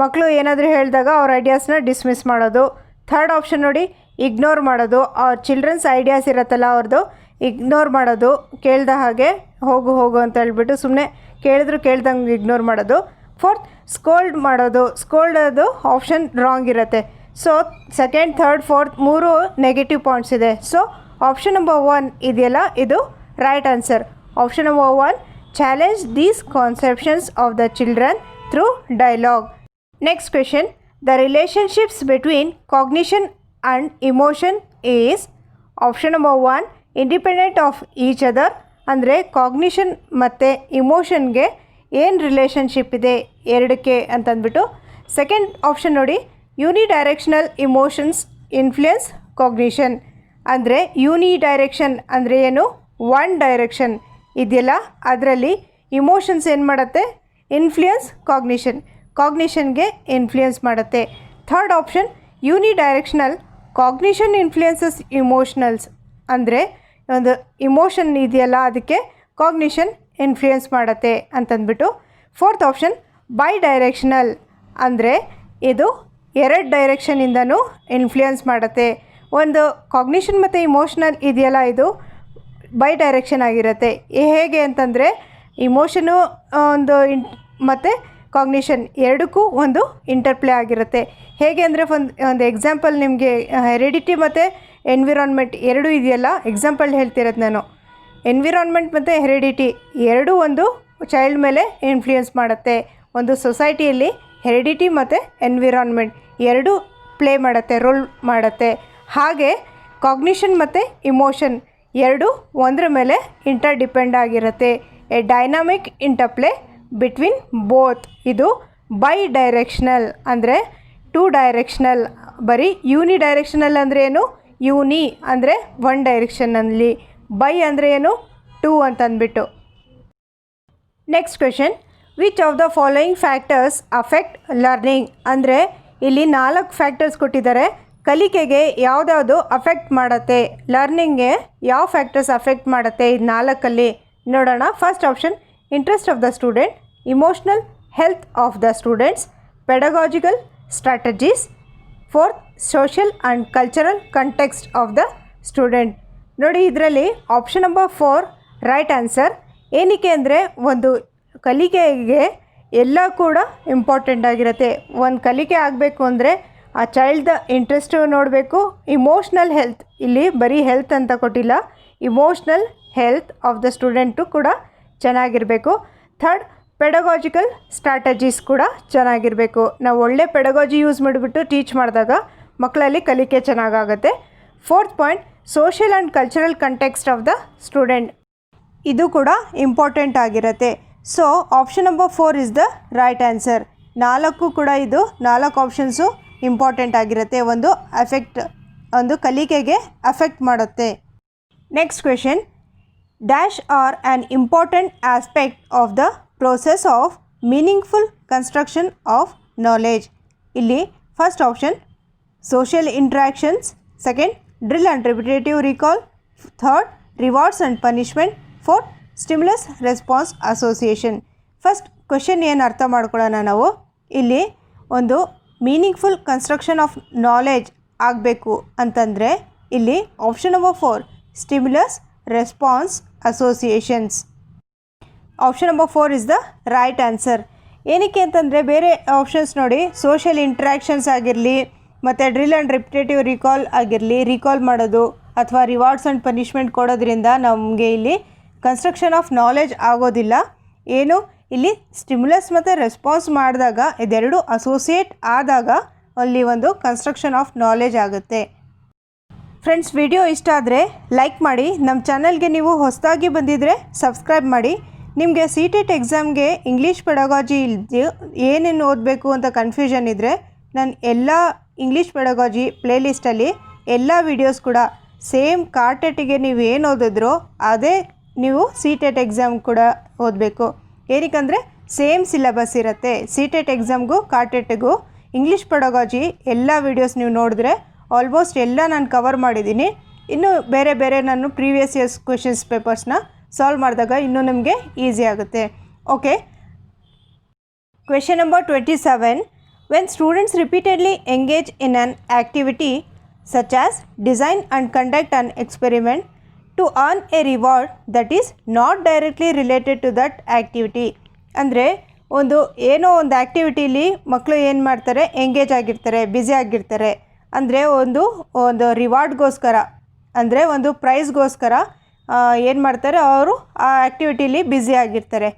ಮಕ್ಕಳು ಏನಾದರೂ ಹೇಳಿದಾಗ ಅವ್ರ ಐಡಿಯಾಸ್ನ ಡಿಸ್ಮಿಸ್ ಮಾಡೋದು. ಥರ್ಡ್ ಆಪ್ಷನ್ ನೋಡಿ, ಇಗ್ನೋರ್ ಮಾಡೋದು. ಅವ್ರ ಚಿಲ್ಡ್ರನ್ಸ್ ಐಡಿಯಾಸ್ ಇರುತ್ತಲ್ಲ ಅವ್ರದ್ದು ಇಗ್ನೋರ್ ಮಾಡೋದು, ಕೇಳ್ದ ಹಾಗೆ ಹೋಗು ಅಂತ ಹೇಳ್ಬಿಟ್ಟು ಸುಮ್ಮನೆ ಕೇಳಿದ್ರು ಕೇಳ್ದಂಗೆ ಇಗ್ನೋರ್ ಮಾಡೋದು. ಫೋರ್ತ್, ಸ್ಕೋಲ್ಡ್ ಮಾಡೋದು. ಸ್ಕೋಲ್ಡ್ ಅದು ಆಪ್ಷನ್ ರಾಂಗ್ ಇರುತ್ತೆ. ಸೊ ಸೆಕೆಂಡ್, ಥರ್ಡ್, ಫೋರ್ತ್ ಮೂರು ನೆಗೆಟಿವ್ ಪಾಯಿಂಟ್ಸ್ ಇದೆ. ಸೊ ಆಪ್ಷನ್ ನಂಬರ್ 1 ಇದೆಯಲ್ಲ ಇದು right answer. Option number 1, challenge these conceptions of the children through dialogue. Next question, the relationships between cognition and emotion is. Option number 1, independent of each other. ಅಂದರೆ ಕಾಗ್ನಿಷನ್ ಮತ್ತು ಇಮೋಷನ್ಗೆ ಏನು ರಿಲೇಷನ್ಶಿಪ್ ಇದೆ ಎರಡಕ್ಕೆ ಅಂತಂದ್ಬಿಟ್ಟು. ಸೆಕೆಂಡ್ ಆಪ್ಷನ್ ನೋಡಿ, ಯೂನಿಡೈರೆಕ್ಷನಲ್ ಇಮೋಷನ್ಸ್ ಇನ್ಫ್ಲುಯೆನ್ಸ್ ಕಾಗ್ನಿಷನ್. ಅಂದರೆ ಯೂನಿಡೈರೆಕ್ಷನ್ ಅಂದರೆ ಏನು, ಒನ್ ಡೈರೆಕ್ಷನ್ ಇದೆಯಲ್ಲ ಅದರಲ್ಲಿ ಇಮೋಷನ್ಸ್ ಏನು ಮಾಡುತ್ತೆ, ಇನ್ಫ್ಲುಯೆನ್ಸ್ ಕಾಗ್ನಿಷನ್ಗೆ ಇನ್ಫ್ಲುಯೆನ್ಸ್ ಮಾಡುತ್ತೆ. Third option, unidirectional cognition influences emotionals. ಅಂದರೆ ಒಂದು ಇಮೋಷನ್ ಇದೆಯಲ್ಲ ಅದಕ್ಕೆ ಕಾಗ್ನಿಷನ್ ಇನ್ಫ್ಲುಯೆನ್ಸ್ ಮಾಡುತ್ತೆ ಅಂತಂದ್ಬಿಟ್ಟು. ಫೋರ್ತ್ ಆಪ್ಷನ್, ಬೈ ಡೈರೆಕ್ಷನಲ್ ಅಂದರೆ ಇದು ಎರಡು ಡೈರೆಕ್ಷನಿಂದನೂ ಇನ್ಫ್ಲುಯೆನ್ಸ್ ಮಾಡುತ್ತೆ. ಒಂದು ಕಾಗ್ನಿಷನ್ ಮತ್ತು ಇಮೋಷನಲ್ ಇದೆಯಲ್ಲ ಇದು ಬೈ ಡೈರೆಕ್ಷನ್ ಆಗಿರುತ್ತೆ. ಹೇಗೆ ಅಂತಂದರೆ ಇಮೋಷನು ಒಂದು ಮತ್ತು ಕಾಗ್ನಿಷನ್ ಎರಡಕ್ಕೂ ಒಂದು ಇಂಟರ್ಪ್ಲೇ ಆಗಿರುತ್ತೆ. ಹೇಗೆ ಅಂದರೆ ಒಂದು ಎಕ್ಸಾಂಪಲ್ ನಿಮಗೆ ಹೆರಿಡಿಟಿ ಮತ್ತು ಎನ್ವಿರಾನ್ಮೆಂಟ್ ಎರಡೂ ಇದೆಯಲ್ಲ, ಎಕ್ಸಾಂಪಲ್ ಹೇಳ್ತಿರೋದು ನಾನು. ಎನ್ವಿರಾನ್ಮೆಂಟ್ ಮತ್ತು ಹೆರಿಡಿಟಿ ಎರಡೂ ಒಂದು ಚೈಲ್ಡ್ ಮೇಲೆ ಇನ್ಫ್ಲುಯೆನ್ಸ್ ಮಾಡುತ್ತೆ. ಒಂದು ಸೊಸೈಟಿಯಲ್ಲಿ ಹೆರಿಡಿಟಿ ಮತ್ತು ಎನ್ವಿರಾನ್ಮೆಂಟ್ ಎರಡೂ ಪ್ಲೇ ಮಾಡುತ್ತೆ, ರೋಲ್ ಮಾಡುತ್ತೆ. ಹಾಗೆ ಕಾಗ್ನಿಷನ್ ಮತ್ತು ಇಮೋಷನ್ ಎರಡು ಒಂದರ ಮೇಲೆ ಇಂಟರ್ ಡಿಪೆಂಡ್ ಆಗಿರುತ್ತೆ. A dynamic interplay between both. ಇದು ಬೈ ಡೈರೆಕ್ಷನಲ್ ಅಂದರೆ ಟೂ ಡೈರೆಕ್ಷನಲ್. ಬರೀ ಯೂನಿ ಡೈರೆಕ್ಷನಲ್ ಅಂದರೆ ಏನು, ಯೂನಿ ಅಂದರೆ ಒನ್ ಡೈರೆಕ್ಷನಲ್ಲಿ, ಬೈ ಅಂದರೆ ಏನು, ಟೂ ಅಂತಂದ್ಬಿಟ್ಟು. Next question, which of the following factors affect learning. ಅಂದರೆ ಇಲ್ಲಿ 4 ಫ್ಯಾಕ್ಟರ್ಸ್ ಕೊಟ್ಟಿದ್ದಾರೆ. ಕಲಿಕೆಗೆ ಯಾವುದ್ಯಾವುದು ಅಫೆಕ್ಟ್ ಮಾಡುತ್ತೆ, ಲರ್ನಿಂಗ್ಗೆ ಯಾವ ಫ್ಯಾಕ್ಟರ್ಸ್ ಅಫೆಕ್ಟ್ ಮಾಡುತ್ತೆ ಇದು 4ಅಲ್ಲಿ ನೋಡೋಣ. First option, interest of the student, emotional health of the students, pedagogical strategies. Fourth, social and cultural context of the student. ನೋಡಿ ಇದರಲ್ಲಿ ಆಪ್ಷನ್ ನಂಬರ್ 4 ರೈಟ್ ಆನ್ಸರ್. ಏನಕ್ಕೆ ಅಂದರೆ ಒಂದು ಕಲಿಕೆಗೆ ಎಲ್ಲ ಕೂಡ ಇಂಪಾರ್ಟೆಂಟ್ ಆಗಿರುತ್ತೆ. ಒಂದು ಕಲಿಕೆ ಆಗಬೇಕು ಅಂದರೆ ಆ ಚೈಲ್ಡ್ದ ಇಂಟ್ರೆಸ್ಟು ನೋಡಬೇಕು. ಇಮೋಷ್ನಲ್ ಹೆಲ್ತ್, ಇಲ್ಲಿ ಬರೀ ಹೆಲ್ತ್ ಅಂತ ಕೊಟ್ಟಿಲ್ಲ, emotional health of the student ಕೂಡ ಚೆನ್ನಾಗಿರಬೇಕು. ಥರ್ಡ್, ಪೆಡಗಾಜಿಕಲ್ ಸ್ಟ್ರಾಟಜೀಸ್ ಕೂಡ ಚೆನ್ನಾಗಿರಬೇಕು. ನಾವು ಒಳ್ಳೆ ಪೆಡಗಾಜಿ ಯೂಸ್ ಮಾಡಿಬಿಟ್ಟು ಟೀಚ್ ಮಾಡಿದಾಗ ಮಕ್ಕಳಲ್ಲಿ ಕಲಿಕೆ ಚೆನ್ನಾಗಾಗುತ್ತೆ. Fourth point, social and cultural context of the student, ಇದು ಕೂಡ ಇಂಪಾರ್ಟೆಂಟ್ ಆಗಿರುತ್ತೆ. So option number 4 is the right answer. 4 ಕೂಡ ಇದು 4 ಆಪ್ಷನ್ಸು ಇಂಪಾರ್ಟೆಂಟ್ ಆಗಿರುತ್ತೆ, ಒಂದು ಕಲಿಕೆಗೆ ಅಫೆಕ್ಟ್ ಮಾಡುತ್ತೆ. Next question, dash are an important aspect of the process of meaningful construction of knowledge. ಇಲ್ಲಿ first option, social interactions. Second, drill and repetitive recall. Third, rewards and punishment. Fourth, stimulus response association. First question ಏನು ಅರ್ಥ ಮಾಡ್ಕೊಳ್ಳೋಣ ನಾವು. ಇಲ್ಲಿ ಒಂದು ಮೀನಿಂಗ್ಫುಲ್ ಕನ್ಸ್ಟ್ರಕ್ಷನ್ ಆಫ್ ನಾಲೆಜ್ ಆಗಬೇಕು ಅಂತಂದರೆ ಇಲ್ಲಿ option number 4 stimulus response associations. Option number 4 is the right answer. ಏನಕ್ಕೆ ಅಂತಂದರೆ ಬೇರೆ ಆಪ್ಷನ್ಸ್ ನೋಡಿ, ಸೋಷಿಯಲ್ ಇಂಟ್ರ್ಯಾಕ್ಷನ್ಸ್ ಆಗಿರಲಿ ಮತ್ತು ಡ್ರಿಲ್ ಆ್ಯಂಡ್ ರಿಪಿಟೇಟಿವ್ ರಿಕಾಲ್ ಆಗಿರಲಿ, ರಿಕಾಲ್ ಮಾಡೋದು ಅಥವಾ ರಿವಾರ್ಡ್ಸ್ ಆ್ಯಂಡ್ ಪನಿಷ್ಮೆಂಟ್ ಕೊಡೋದ್ರಿಂದ ನಮಗೆ ಇಲ್ಲಿ ಕನ್ಸ್ಟ್ರಕ್ಷನ್ ಆಫ್ ನಾಲೆಜ್ ಆಗೋದಿಲ್ಲ. ಏನು ಇಲ್ಲಿ ಸ್ಟಿಮ್ಯುಲಸ್ ಮತ್ತು ರೆಸ್ಪಾನ್ಸ್ ಮಾಡಿದಾಗ ಇದೆರಡು ಅಸೋಸಿಯೇಟ್ ಆದಾಗ ಅಲ್ಲಿ ಒಂದು ಕನ್ಸ್ಟ್ರಕ್ಷನ್ ಆಫ್ ನಾಲೆಜ್ ಆಗುತ್ತೆ. ಫ್ರೆಂಡ್ಸ್, ವಿಡಿಯೋ ಇಷ್ಟ ಆದರೆ ಲೈಕ್ ಮಾಡಿ. ನಮ್ಮ ಚಾನಲ್ಗೆ ನೀವು ಹೊಸದಾಗಿ ಬಂದಿದ್ದರೆ ಸಬ್ಸ್ಕ್ರೈಬ್ ಮಾಡಿ. ನಿಮಗೆ CTET ಎಕ್ಸಾಮ್ಗೆ ಇಂಗ್ಲೀಷ್ ಪೆಡಗಾಜಿ ಏನೇನು ಓದಬೇಕು ಅಂತ ಕನ್ಫ್ಯೂಷನ್ ಇದ್ದರೆ ನಾನು ಎಲ್ಲ ಇಂಗ್ಲೀಷ್ ಪೆಡಗಾಜಿ ಪ್ಲೇಲಿಸ್ಟಲ್ಲಿ ಎಲ್ಲ ವೀಡಿಯೋಸ್ ಕೂಡ ಸೇಮ್ ಕಾರ್ಟೆಟಿಗೆ ನೀವು ಏನು ಓದಿದ್ರೋ ಅದೇ ನೀವು CTET ಎಕ್ಸಾಮ್ ಕೂಡ ಓದಬೇಕು. ಏನಕ್ಕಂದರೆ ಸೇಮ್ ಸಿಲೆಬಸ್ ಇರುತ್ತೆ. CTET ಎಕ್ಸಾಮ್ಗೂ ಕಾರ್ಟೆಟ್ಗೂ ಇಂಗ್ಲೀಷ್ ಪೆಡಗಾಜಿ ಎಲ್ಲ ವೀಡಿಯೋಸ್ ನೀವು ನೋಡಿದ್ರೆ ಆಲ್ಮೋಸ್ಟ್ ಎಲ್ಲ ನಾನು ಕವರ್ ಮಾಡಿದ್ದೀನಿ. ಇನ್ನು ಬೇರೆ ಬೇರೆ ನಾನು ಪ್ರೀವಿಯಸ್ ಇಯರ್ಸ್ ಕ್ವೆಶನ್ಸ್ ಪೇಪರ್ಸ್ನ ಸಾಲ್ವ್ ಮಾಡಿದಾಗ ಇನ್ನೂ ನಮಗೆ ಈಸಿ ಆಗುತ್ತೆ. Okay, Question number 27. When students repeatedly engage in an activity such as design and conduct an experiment to earn a reward that is not directly related to that activity. ಅಂದರೆ ಒಂದು ಏನೋ ಒಂದು ಆ್ಯಕ್ಟಿವಿಟೀಲಿ ಮಕ್ಕಳು ಏನು ಮಾಡ್ತಾರೆ, ಎಂಗೇಜ್ ಆಗಿರ್ತಾರೆ, ಬ್ಯುಸಿ ಆಗಿರ್ತಾರೆ. ಅಂದರೆ ಒಂದು ರಿವಾರ್ಡ್ಗೋಸ್ಕರ ಅಂದರೆ ಒಂದು ಪ್ರೈಸ್ಗೋಸ್ಕರ ಏನು ಮಾಡ್ತಾರೆ, ಅವರು ಆ ಆ್ಯಕ್ಟಿವಿಟೀಲಿ ಬ್ಯುಸಿ ಆಗಿರ್ತಾರೆ.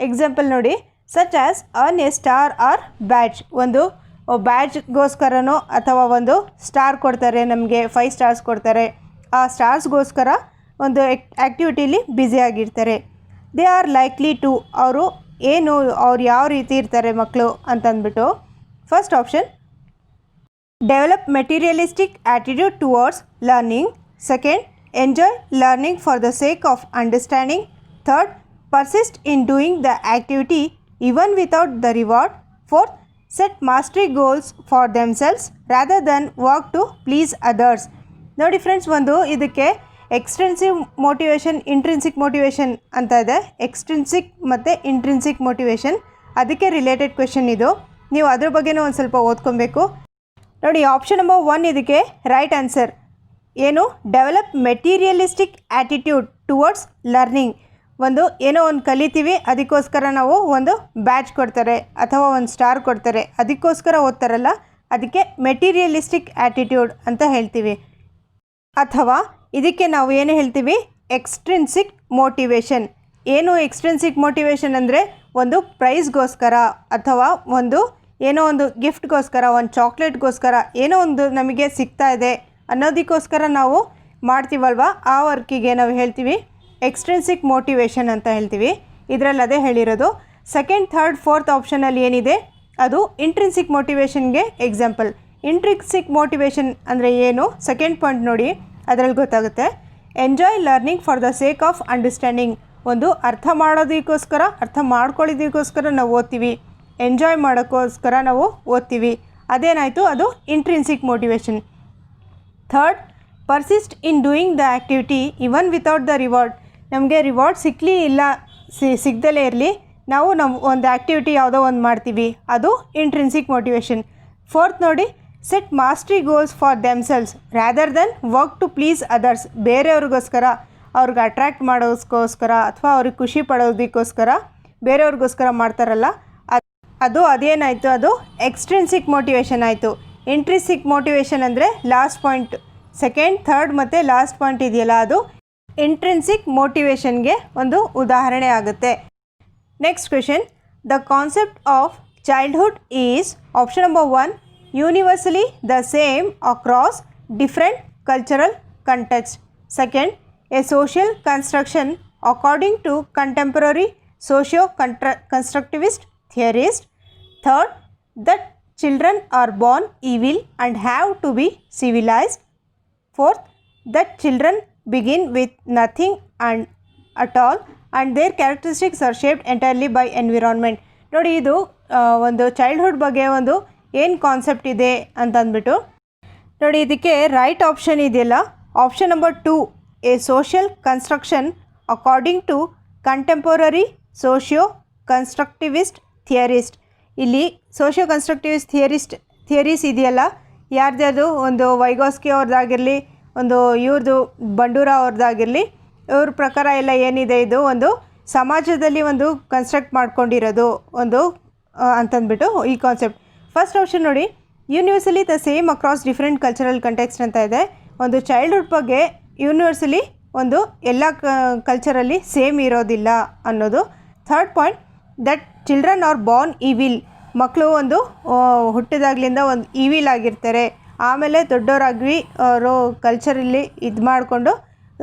ಎಕ್ಸಾಂಪಲ್ ನೋಡಿ, such as earn a star or badge. ಒಂದು ಬ್ಯಾಡ್ಜ್ಗೋಸ್ಕರನೋ ಅಥವಾ ಒಂದು ಸ್ಟಾರ್ ಕೊಡ್ತಾರೆ, ನಮಗೆ 5 ಸ್ಟಾರ್ಸ್ ಕೊಡ್ತಾರೆ. ಆ ಸ್ಟಾರ್ಸ್ಗೋಸ್ಕರ ಒಂದು ಆ್ಯಕ್ಟಿವಿಟೀಲಿ ಬ್ಯುಸಿ ಆಗಿರ್ತಾರೆ. ದೇ ಆರ್ ಲೈಕ್ಲಿ ಟು, ಅವ್ರು ಯಾವ ರೀತಿ ಇರ್ತಾರೆ ಮಕ್ಕಳು ಅಂತಂದ್ಬಿಟ್ಟು. First option, develop materialistic attitude towards learning. Second, enjoy learning for the sake of understanding. Third, persist in doing the activity even without the reward. Fourth, set mastery goals for themselves rather than work to please others. ನೋಡಿ ಫ್ರೆಂಡ್ಸ್, ಒಂದು ಇದಕ್ಕೆ ಎಕ್ಸ್ಟ್ರಿನ್ಸಿಕ್ ಮೋಟಿವೇಶನ್, ಇಂಟ್ರಿನ್ಸಿಕ್ ಮೋಟಿವೇಶನ್ ಅಂತ ಇದೆ. ಎಕ್ಸ್ಟ್ರಿನ್ಸಿಕ್ ಮತ್ತು ಇಂಟ್ರಿನ್ಸಿಕ್ ಮೋಟಿವೇಶನ್, ಅದಕ್ಕೆ ರಿಲೇಟೆಡ್ ಕ್ವೆಶನ್ ಇದು. ನೀವು ಅದ್ರ ಬಗ್ಗೆನೂ ಒಂದು ಸ್ವಲ್ಪ ಓದ್ಕೊಬೇಕು. ನೋಡಿ, ಆಪ್ಷನ್ ನಂಬರ್ 1 ಇದಕ್ಕೆ ರೈಟ್ ಆನ್ಸರ್. ಏನು, develop materialistic attitude towards learning. ಏನೋ ಒಂದು ಕಲಿತೀವಿ, ಅದಕ್ಕೋಸ್ಕರ ನಾವು ಒಂದು ಬ್ಯಾಡ್ಜ್ ಕೊಡ್ತಾರೆ ಅಥವಾ ಒಂದು ಸ್ಟಾರ್ ಕೊಡ್ತಾರೆ, ಅದಕ್ಕೋಸ್ಕರ ಓದ್ತಾರಲ್ಲ, ಅದಕ್ಕೆ ಮೆಟೀರಿಯಲಿಸ್ಟಿಕ್ ಆ್ಯಟಿಟ್ಯೂಡ್ ಅಂತ ಹೇಳ್ತೀವಿ. ಅಥವಾ ಇದಕ್ಕೆ ನಾವು ಏನು ಹೇಳ್ತೀವಿ, ಎಕ್ಸ್ಟ್ರಿನ್ಸಿಕ್ ಮೋಟಿವೇಶನ್. ಏನು ಎಕ್ಸ್ಟ್ರಿನ್ಸಿಕ್ ಮೋಟಿವೇಶನ್ ಅಂದರೆ ಒಂದು ಪ್ರೈಸ್ಗೋಸ್ಕರ ಅಥವಾ ಏನೋ ಒಂದು ಗಿಫ್ಟ್ಗೋಸ್ಕರ, ಒಂದು ಚಾಕ್ಲೇಟ್ಗೋಸ್ಕರ, ಏನೋ ಒಂದು ನಮಗೆ ಸಿಗ್ತಾ ಇದೆ ಅನ್ನೋದಕ್ಕೋಸ್ಕರ ನಾವು ಮಾಡ್ತೀವಲ್ವ, ಆ ವರ್ಕಿಗೆ ನಾವು ಹೇಳ್ತೀವಿ ಎಕ್ಸ್ಟ್ರಿನ್ಸಿಕ್ ಮೋಟಿವೇಶನ್ ಅಂತ ಹೇಳ್ತೀವಿ. ಇದರಲ್ಲಿ ಅದೇ ಹೇಳಿರೋದು. ಸೆಕೆಂಡ್, ಥರ್ಡ್, ಫೋರ್ತ್ ಆಪ್ಷನಲ್ಲಿ ಏನಿದೆ ಅದು ಇಂಟ್ರಿನ್ಸಿಕ್ ಮೋಟಿವೇಶನ್ಗೆ ಎಕ್ಸಾಂಪಲ್. ಇಂಟ್ರಿನ್ಸಿಕ್ ಮೋಟಿವೇಶನ್ ಅಂದರೆ ಏನು, ಸೆಕೆಂಡ್ ಪಾಯಿಂಟ್ ನೋಡಿ, ಅದರಲ್ಲಿ ಗೊತ್ತಾಗುತ್ತೆ. Enjoy learning for the sake of understanding. ಒಂದು ಅರ್ಥ ಮಾಡೋದಕ್ಕೋಸ್ಕರ, ಅರ್ಥ ಮಾಡ್ಕೊಳ್ಳೋದಕ್ಕೋಸ್ಕರ ನಾವು ಓದ್ತೀವಿ, ಎಂಜಾಯ್ ಮಾಡೋಕ್ಕೋಸ್ಕರ ನಾವು ಓದ್ತೀವಿ. ಅದೇನಾಯಿತು, ಅದು intrinsic motivation. Third, persist in doing the activity even without the reward. ನಮಗೆ ರಿವಾರ್ಡ್ ಸಿಕ್ಕಲಿ ಇಲ್ಲ ಸಿಗ್ದಲೇ ಇರಲಿ, ನಾವು ಒಂದು ಆ್ಯಕ್ಟಿವಿಟಿ ಯಾವುದೋ ಒಂದು ಮಾಡ್ತೀವಿ, ಅದು ಇಂಟ್ರಿನ್ಸಿಕ್ ಮೋಟಿವೇಶನ್. ಫೋರ್ತ್ ನೋಡಿ, set mastery goals for themselves rather than work to please others. ಬೇರೆಯವ್ರಿಗೋಸ್ಕರ, ಅವ್ರಿಗೆ ಅಟ್ರ್ಯಾಕ್ಟ್ ಮಾಡೋದಕ್ಕೋಸ್ಕರ ಅಥವಾ ಅವ್ರಿಗೆ ಖುಷಿ ಪಡೋದಕ್ಕೋಸ್ಕರ ಬೇರೆಯವ್ರಿಗೋಸ್ಕರ ಮಾಡ್ತಾರಲ್ಲ, ಅದೇನಾಯಿತು, ಅದು ಎಕ್ಸ್ಟ್ರಿನ್ಸಿಕ್ ಮೋಟಿವೇಶನ್ ಆಯಿತು. ಇಂಟ್ರಿನ್ಸಿಕ್ ಮೋಟಿವೇಶನ್ ಅಂದರೆ ಲಾಸ್ಟ್ ಪಾಯಿಂಟ್, ಸೆಕೆಂಡ್, ಥರ್ಡ್ ಮತ್ತು ಲಾಸ್ಟ್ ಪಾಯಿಂಟ್ ಇದೆಯಲ್ಲ, ಅದು ಇಂಟ್ರಿನ್ಸಿಕ್ ಮೋಟಿವೇಶನ್ಗೆ ಒಂದು ಉದಾಹರಣೆ ಆಗುತ್ತೆ. Next question, the concept of childhood is option number 1 universally the same across different cultural context. Second, a social construction according to contemporary socio constructivist theorist. Third, that children are born evil and have to be civilized. Fourth, that children begin with nothing and at all and their characteristics are shaped entirely by environment. ನೋಡಿ, ಇದು ಒಂದು ಚೈಲ್ಡ್ಹುಡ್ ಬಗ್ಗೆ ಒಂದು ಏನು ಕಾನ್ಸೆಪ್ಟ್ ಇದೆ ಅಂತಂದ್ಬಿಟ್ಟು ನೋಡಿ, ಇದಕ್ಕೆ ರೈಟ್ ಆಪ್ಷನ್ ಇದೆಯಲ್ಲ, option number 2 a social construction according to contemporary socio constructivist theorist. ಇಲ್ಲಿ ಸೋಷಿಯೋ ಕನ್ಸ್ಟ್ರಕ್ಟಿವಿಸ್ಟ್ ಥಿಯರೀಸ್ ಇದೆಯಲ್ಲ, ಯಾರ್ದು ಒಂದು ವೈಗೋಸ್ಕಿ ಅವ್ರದ್ದಾಗಿರಲಿ, ಒಂದು ಇವ್ರದ್ದು ಬಂಡೂರ ಅವ್ರದ್ದಾಗಿರಲಿ, ಇವ್ರ ಪ್ರಕಾರ ಎಲ್ಲ ಏನಿದೆ, ಇದು ಒಂದು ಸಮಾಜದಲ್ಲಿ ಒಂದು ಕನ್ಸ್ಟ್ರಕ್ಟ್ ಮಾಡ್ಕೊಂಡಿರೋದು ಒಂದು ಅಂತಂದ್ಬಿಟ್ಟು ಈ ಕಾನ್ಸೆಪ್ಟ್. ಫಸ್ಟ್ ಆಪ್ಷನ್ ನೋಡಿ, universally the same across different cultural context ಅಂತ ಇದೆ. ಒಂದು ಚೈಲ್ಡ್ಹುಡ್ ಬಗ್ಗೆ ಯೂನಿವರ್ಸಲಿ ಒಂದು ಎಲ್ಲ ಕಲ್ಚರಲ್ಲಿ ಸೇಮ್ ಇರೋದಿಲ್ಲ ಅನ್ನೋದು. Third point, that children are born evil. ಮಕ್ಕಳು ಒಂದು ಹುಟ್ಟಿದಾಗಲಿಂದ ಒಂದು ಈವಿಲ್ ಆಗಿರ್ತಾರೆ, ಆಮೇಲೆ ದೊಡ್ಡವರಾಗಿ ಅವರು ಕಲ್ಚರಲ್ಲಿ ಇದು ಮಾಡಿಕೊಂಡು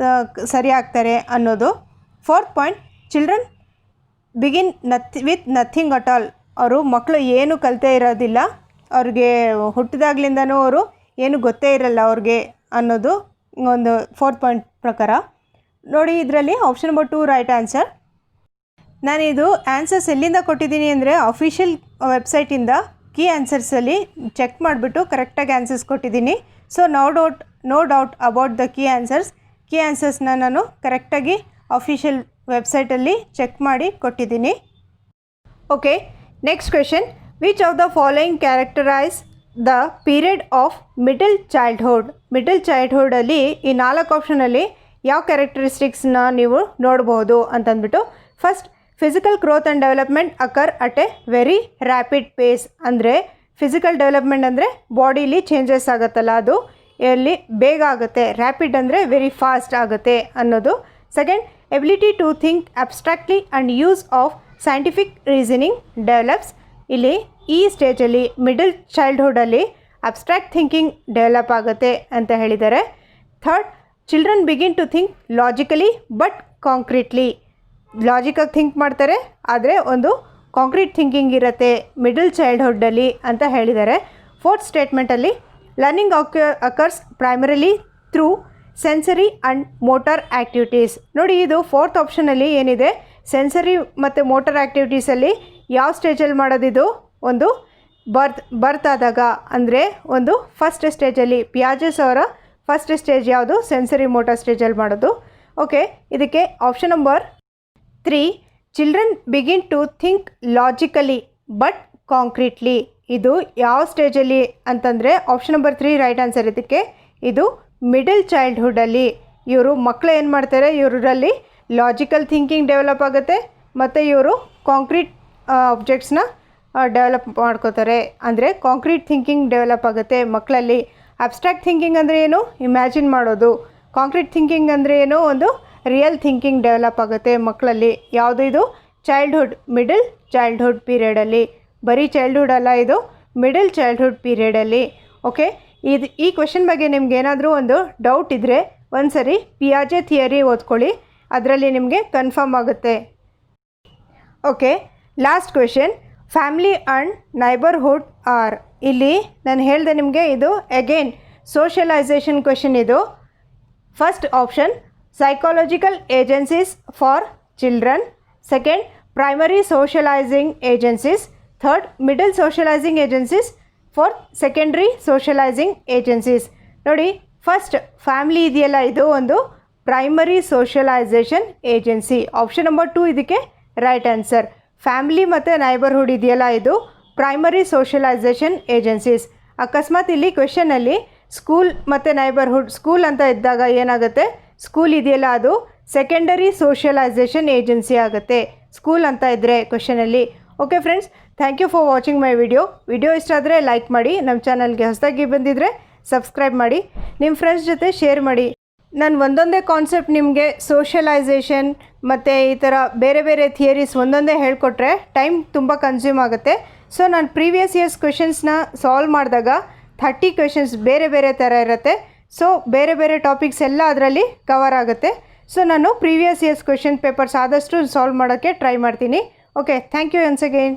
ಸರಿ ಆಗ್ತಾರೆ ಅನ್ನೋದು. Fourth point, children begin with nothing at all. ಅವರು ಮಕ್ಕಳು ಏನು ಕಲಿತೇ ಇರೋದಿಲ್ಲ, ಅವ್ರಿಗೆ ಹುಟ್ಟಿದಾಗ್ಲಿಂದನೂ ಅವರು ಏನು ಗೊತ್ತೇ ಇರಲ್ಲ ಅವ್ರಿಗೆ ಅನ್ನೋದು ಒಂದು ಫೋರ್ತ್ ಪಾಯಿಂಟ್ ಪ್ರಕಾರ. ನೋಡಿ, ಇದರಲ್ಲಿ ಆಪ್ಷನ್ ನಂಬರ್ 2 ರೈಟ್ ಆನ್ಸರ್. ನಾನಿದು ಆನ್ಸರ್ಸ್ ಎಲ್ಲಿಂದ ಕೊಟ್ಟಿದ್ದೀನಿ ಅಂದರೆ ಅಫಿಷಿಯಲ್ ವೆಬ್ಸೈಟಿಂದ ಕೀ ಆನ್ಸರ್ಸಲ್ಲಿ ಚೆಕ್ ಮಾಡಿಬಿಟ್ಟು ಕರೆಕ್ಟಾಗಿ ಆನ್ಸರ್ಸ್ ಕೊಟ್ಟಿದ್ದೀನಿ. So no doubt about the key ಆನ್ಸರ್ಸ್ನ ನಾನು ಕರೆಕ್ಟಾಗಿ ಅಫಿಷಿಯಲ್ ವೆಬ್ಸೈಟಲ್ಲಿ ಚೆಕ್ ಮಾಡಿ ಕೊಟ್ಟಿದ್ದೀನಿ. Okay, next question, which of the following characterise the period of middle childhood? Middle ಚೈಲ್ಡ್ಹುಡಲ್ಲಿ ಈ 4 ಆಪ್ಷನಲ್ಲಿ ಯಾವ ಕ್ಯಾರೆಕ್ಟರಿಸ್ಟಿಕ್ಸ್ನ ನೀವು ನೋಡ್ಬೋದು ಅಂತಂದ್ಬಿಟ್ಟು, first physical growth and development occur at a very rapid phase. ಅಂದರೆ ಫಿಸಿಕಲ್ ಡೆವಲಪ್ಮೆಂಟ್ ಅಂದರೆ ಬಾಡಿಲಿ ಚೇಂಜಸ್ ಆಗುತ್ತಲ್ಲ, ಅದು ಎಲ್ಲಿ ಬೇಗ ಆಗುತ್ತೆ, ರ್ಯಾಪಿಡ್ ಅಂದರೆ ವೆರಿ ಫಾಸ್ಟ್ ಆಗುತ್ತೆ ಅನ್ನೋದು. Second, ability to think abstractly and use of scientific reasoning develops. ಇಲ್ಲಿ ಈ ಸ್ಟೇಜಲ್ಲಿ ಮಿಡಲ್ ಚೈಲ್ಡ್ಹುಡಲ್ಲಿ ಅಬ್ಸ್ಟ್ರಾಕ್ಟ್ ಥಿಂಕಿಂಗ್ ಡೆವಲಪ್ ಆಗುತ್ತೆ ಅಂತ ಹೇಳಿದ್ದಾರೆ. Third, children begin to think logically but concretely. ಲಾಜಿಕಾಗಿ ಥಿಂಕ್ ಮಾಡ್ತಾರೆ, ಆದರೆ ಒಂದು ಕಾಂಕ್ರೀಟ್ ಥಿಂಕಿಂಗ್ ಇರುತ್ತೆ ಮಿಡಲ್ ಚೈಲ್ಡ್ಹುಡ್ಡಲ್ಲಿ ಅಂತ ಹೇಳಿದ್ದಾರೆ. ಫೋರ್ತ್ ಸ್ಟೇಟ್ಮೆಂಟಲ್ಲಿ learning occurs primarily through sensory and motor activities. ನೋಡಿ, ಇದು ಫೋರ್ತ್ ಆಪ್ಷನಲ್ಲಿ ಏನಿದೆ, ಸೆನ್ಸರಿ ಮತ್ತು ಮೋಟಾರ್ ಆ್ಯಕ್ಟಿವಿಟೀಸಲ್ಲಿ ಯಾವ ಸ್ಟೇಜಲ್ಲಿ ಮಾಡೋದಿದು, ಒಂದು ಬರ್ತ್ ಆದಾಗ, ಅಂದರೆ ಒಂದು ಫಸ್ಟ್ ಸ್ಟೇಜಲ್ಲಿ. ಪಿಯಾಜೆಸ್ ಅವರ ಫಸ್ಟ್ ಸ್ಟೇಜ್ ಯಾವುದು, ಸೆನ್ಸರಿ ಮೋಟಾರ್ ಸ್ಟೇಜಲ್ಲಿ ಮಾಡೋದು. ಓಕೆ, ಇದಕ್ಕೆ option number 3, children begin to think logically but concretely. ಇದು ಯಾವ ಸ್ಟೇಜಲ್ಲಿ ಅಂತಂದರೆ ಆಪ್ಷನ್ ನಂಬರ್ 3 ರೈಟ್ ಆನ್ಸರ್. ಇದಕ್ಕೆ ಇದು ಮಿಡಲ್ ಚೈಲ್ಡ್ಹುಡ್ಡಲ್ಲಿ ಇವರು ಮಕ್ಕಳು ಏನು ಮಾಡ್ತಾರೆ, ಇವರಲ್ಲಿ ಲಾಜಿಕಲ್ ಥಿಂಕಿಂಗ್ ಡೆವಲಪ್ ಆಗುತ್ತೆ ಮತ್ತು ಇವರು ಕಾಂಕ್ರೀಟ್ ಆಬ್ಜೆಕ್ಟ್ಸ್ನ ಡೆವಲಪ್ ಮಾಡ್ಕೋತಾರೆ. ಅಂದರೆ ಕಾಂಕ್ರೀಟ್ ಥಿಂಕಿಂಗ್ ಡೆವಲಪ್ ಆಗುತ್ತೆ ಮಕ್ಕಳಲ್ಲಿ. ಅಬ್ಸ್ಟ್ರಾಕ್ಟ್ ಥಿಂಕಿಂಗ್ ಅಂದರೆ ಏನು, ಇಮ್ಯಾಜಿನ್ ಮಾಡೋದು. ಕಾಂಕ್ರೀಟ್ ಥಿಂಕಿಂಗ್ ಅಂದರೆ ಏನು, ಒಂದು ರಿಯಲ್ ಥಿಂಕಿಂಗ್ ಡೆವಲಪ್ ಆಗುತ್ತೆ ಮಕ್ಕಳಲ್ಲಿ. ಯಾವುದು ಇದು, ಚೈಲ್ಡ್ಹುಡ್, ಮಿಡಲ್ ಚೈಲ್ಡ್ಹುಡ್ ಪೀರಿಯಡಲ್ಲಿ. ಬರೀ ಚೈಲ್ಡ್ಹುಡ್ ಅಲ್ಲ, ಇದು ಮಿಡಲ್ ಚೈಲ್ಡ್ಹುಡ್ ಪೀರಿಯಡಲ್ಲಿ. ಓಕೆ, ಈ ಕ್ವೆಶನ್ ಬಗ್ಗೆ ನಿಮ್ಗೆ ಏನಾದರೂ ಒಂದು ಡೌಟ್ ಇದ್ದರೆ ಒಂದು ಸರಿ ಪಿಯಾಜೆ ಥಿಯರಿ ಓದ್ಕೊಳ್ಳಿ, ಅದರಲ್ಲಿ ನಿಮಗೆ ಕನ್ಫರ್ಮ್ ಆಗುತ್ತೆ. Okay, last question, family and neighbourhood are. ಇಲ್ಲಿ ನಾನು ಹೇಳಿದೆ ನಿಮಗೆ, ಇದು ಅಗೇನ್ ಸೋಷಲೈಸೇಷನ್ ಕ್ವೆಶನ್. ಇದು first option psychological agencies for children. Second, primary socializing agencies. Third, middle socializing agencies. Fourth, secondary socializing agencies. ನೋಡಿ, ಫಸ್ಟ್ ಫ್ಯಾಮಿಲಿ ಇದೆಯಲ್ಲ, ಇದು ಒಂದು primary socialisation agency. Option number 2 ಇದಕ್ಕೆ ರೈಟ್ ಆನ್ಸರ್. ಫ್ಯಾಮಿಲಿ ಮತ್ತು ನೈಬರ್ಹುಡ್ ಇದೆಯಲ್ಲ, ಇದು ಪ್ರೈಮರಿ ಸೋಷಲೈಸೇಷನ್ ಏಜೆನ್ಸೀಸ್. ಅಕಸ್ಮಾತ್ ಇಲ್ಲಿ ಕ್ವೆಶನಲ್ಲಿ ಸ್ಕೂಲ್ ಮತ್ತು ನೈಬರ್ಹುಡ್, ಸ್ಕೂಲ್ ಅಂತ ಇದ್ದಾಗ ಏನಾಗುತ್ತೆ, ಸ್ಕೂಲ್ ಇದೆಯಲ್ಲ ಅದು ಸೆಕೆಂಡರಿ ಸೋಷಲೈಸೇಷನ್ ಏಜೆನ್ಸಿ ಆಗುತ್ತೆ, ಸ್ಕೂಲ್ ಅಂತ ಇದ್ದರೆ ಕ್ವೆಶನಲ್ಲಿ. Okay friends, thank you for watching my video ಇಷ್ಟ ಆದರೆ ಲೈಕ್ ಮಾಡಿ, ನಮ್ಮ ಚಾನಲ್ಗೆ ಹೊಸದಾಗಿ ಬಂದಿದ್ದರೆ ಸಬ್ಸ್ಕ್ರೈಬ್ ಮಾಡಿ, ನಿಮ್ಮ ಫ್ರೆಂಡ್ಸ್ ಜೊತೆ ಶೇರ್ ಮಾಡಿ. ನಾನು ಒಂದೊಂದೇ ಕಾನ್ಸೆಪ್ಟ್ ನಿಮಗೆ ಸೋಷಲೈಸೇಷನ್ ಮತ್ತು ಈ ಥರ ಬೇರೆ ಬೇರೆ ಥಿಯರೀಸ್ ಒಂದೊಂದೇ ಹೇಳಿಕೊಟ್ರೆ ಟೈಮ್ ತುಂಬ ಕನ್ಸ್ಯೂಮ್ ಆಗುತ್ತೆ. ಸೊ ನಾನು ಪ್ರೀವಿಯಸ್ ಇಯರ್ಸ್ ಕ್ವೆಶನ್ಸ್ನ ಸಾಲ್ವ್ ಮಾಡಿದಾಗ 30 ಕ್ವೆಶನ್ಸ್ ಬೇರೆ ಬೇರೆ ಥರ ಇರುತ್ತೆ. ಸೊ ಬೇರೆ ಬೇರೆ ಟಾಪಿಕ್ಸ್ ಎಲ್ಲ ಅದರಲ್ಲಿ ಕವರ್ ಆಗುತ್ತೆ. ಸೊ ನಾನು ಪ್ರೀವಿಯಸ್ ಇಯರ್ಸ್ ಕ್ವೆಶನ್ ಪೇಪರ್ಸ್ ಆದಷ್ಟು ಸಾಲ್ವ್ ಮಾಡೋಕ್ಕೆ ಟ್ರೈ ಮಾಡ್ತೀನಿ. Okay, thank you once again.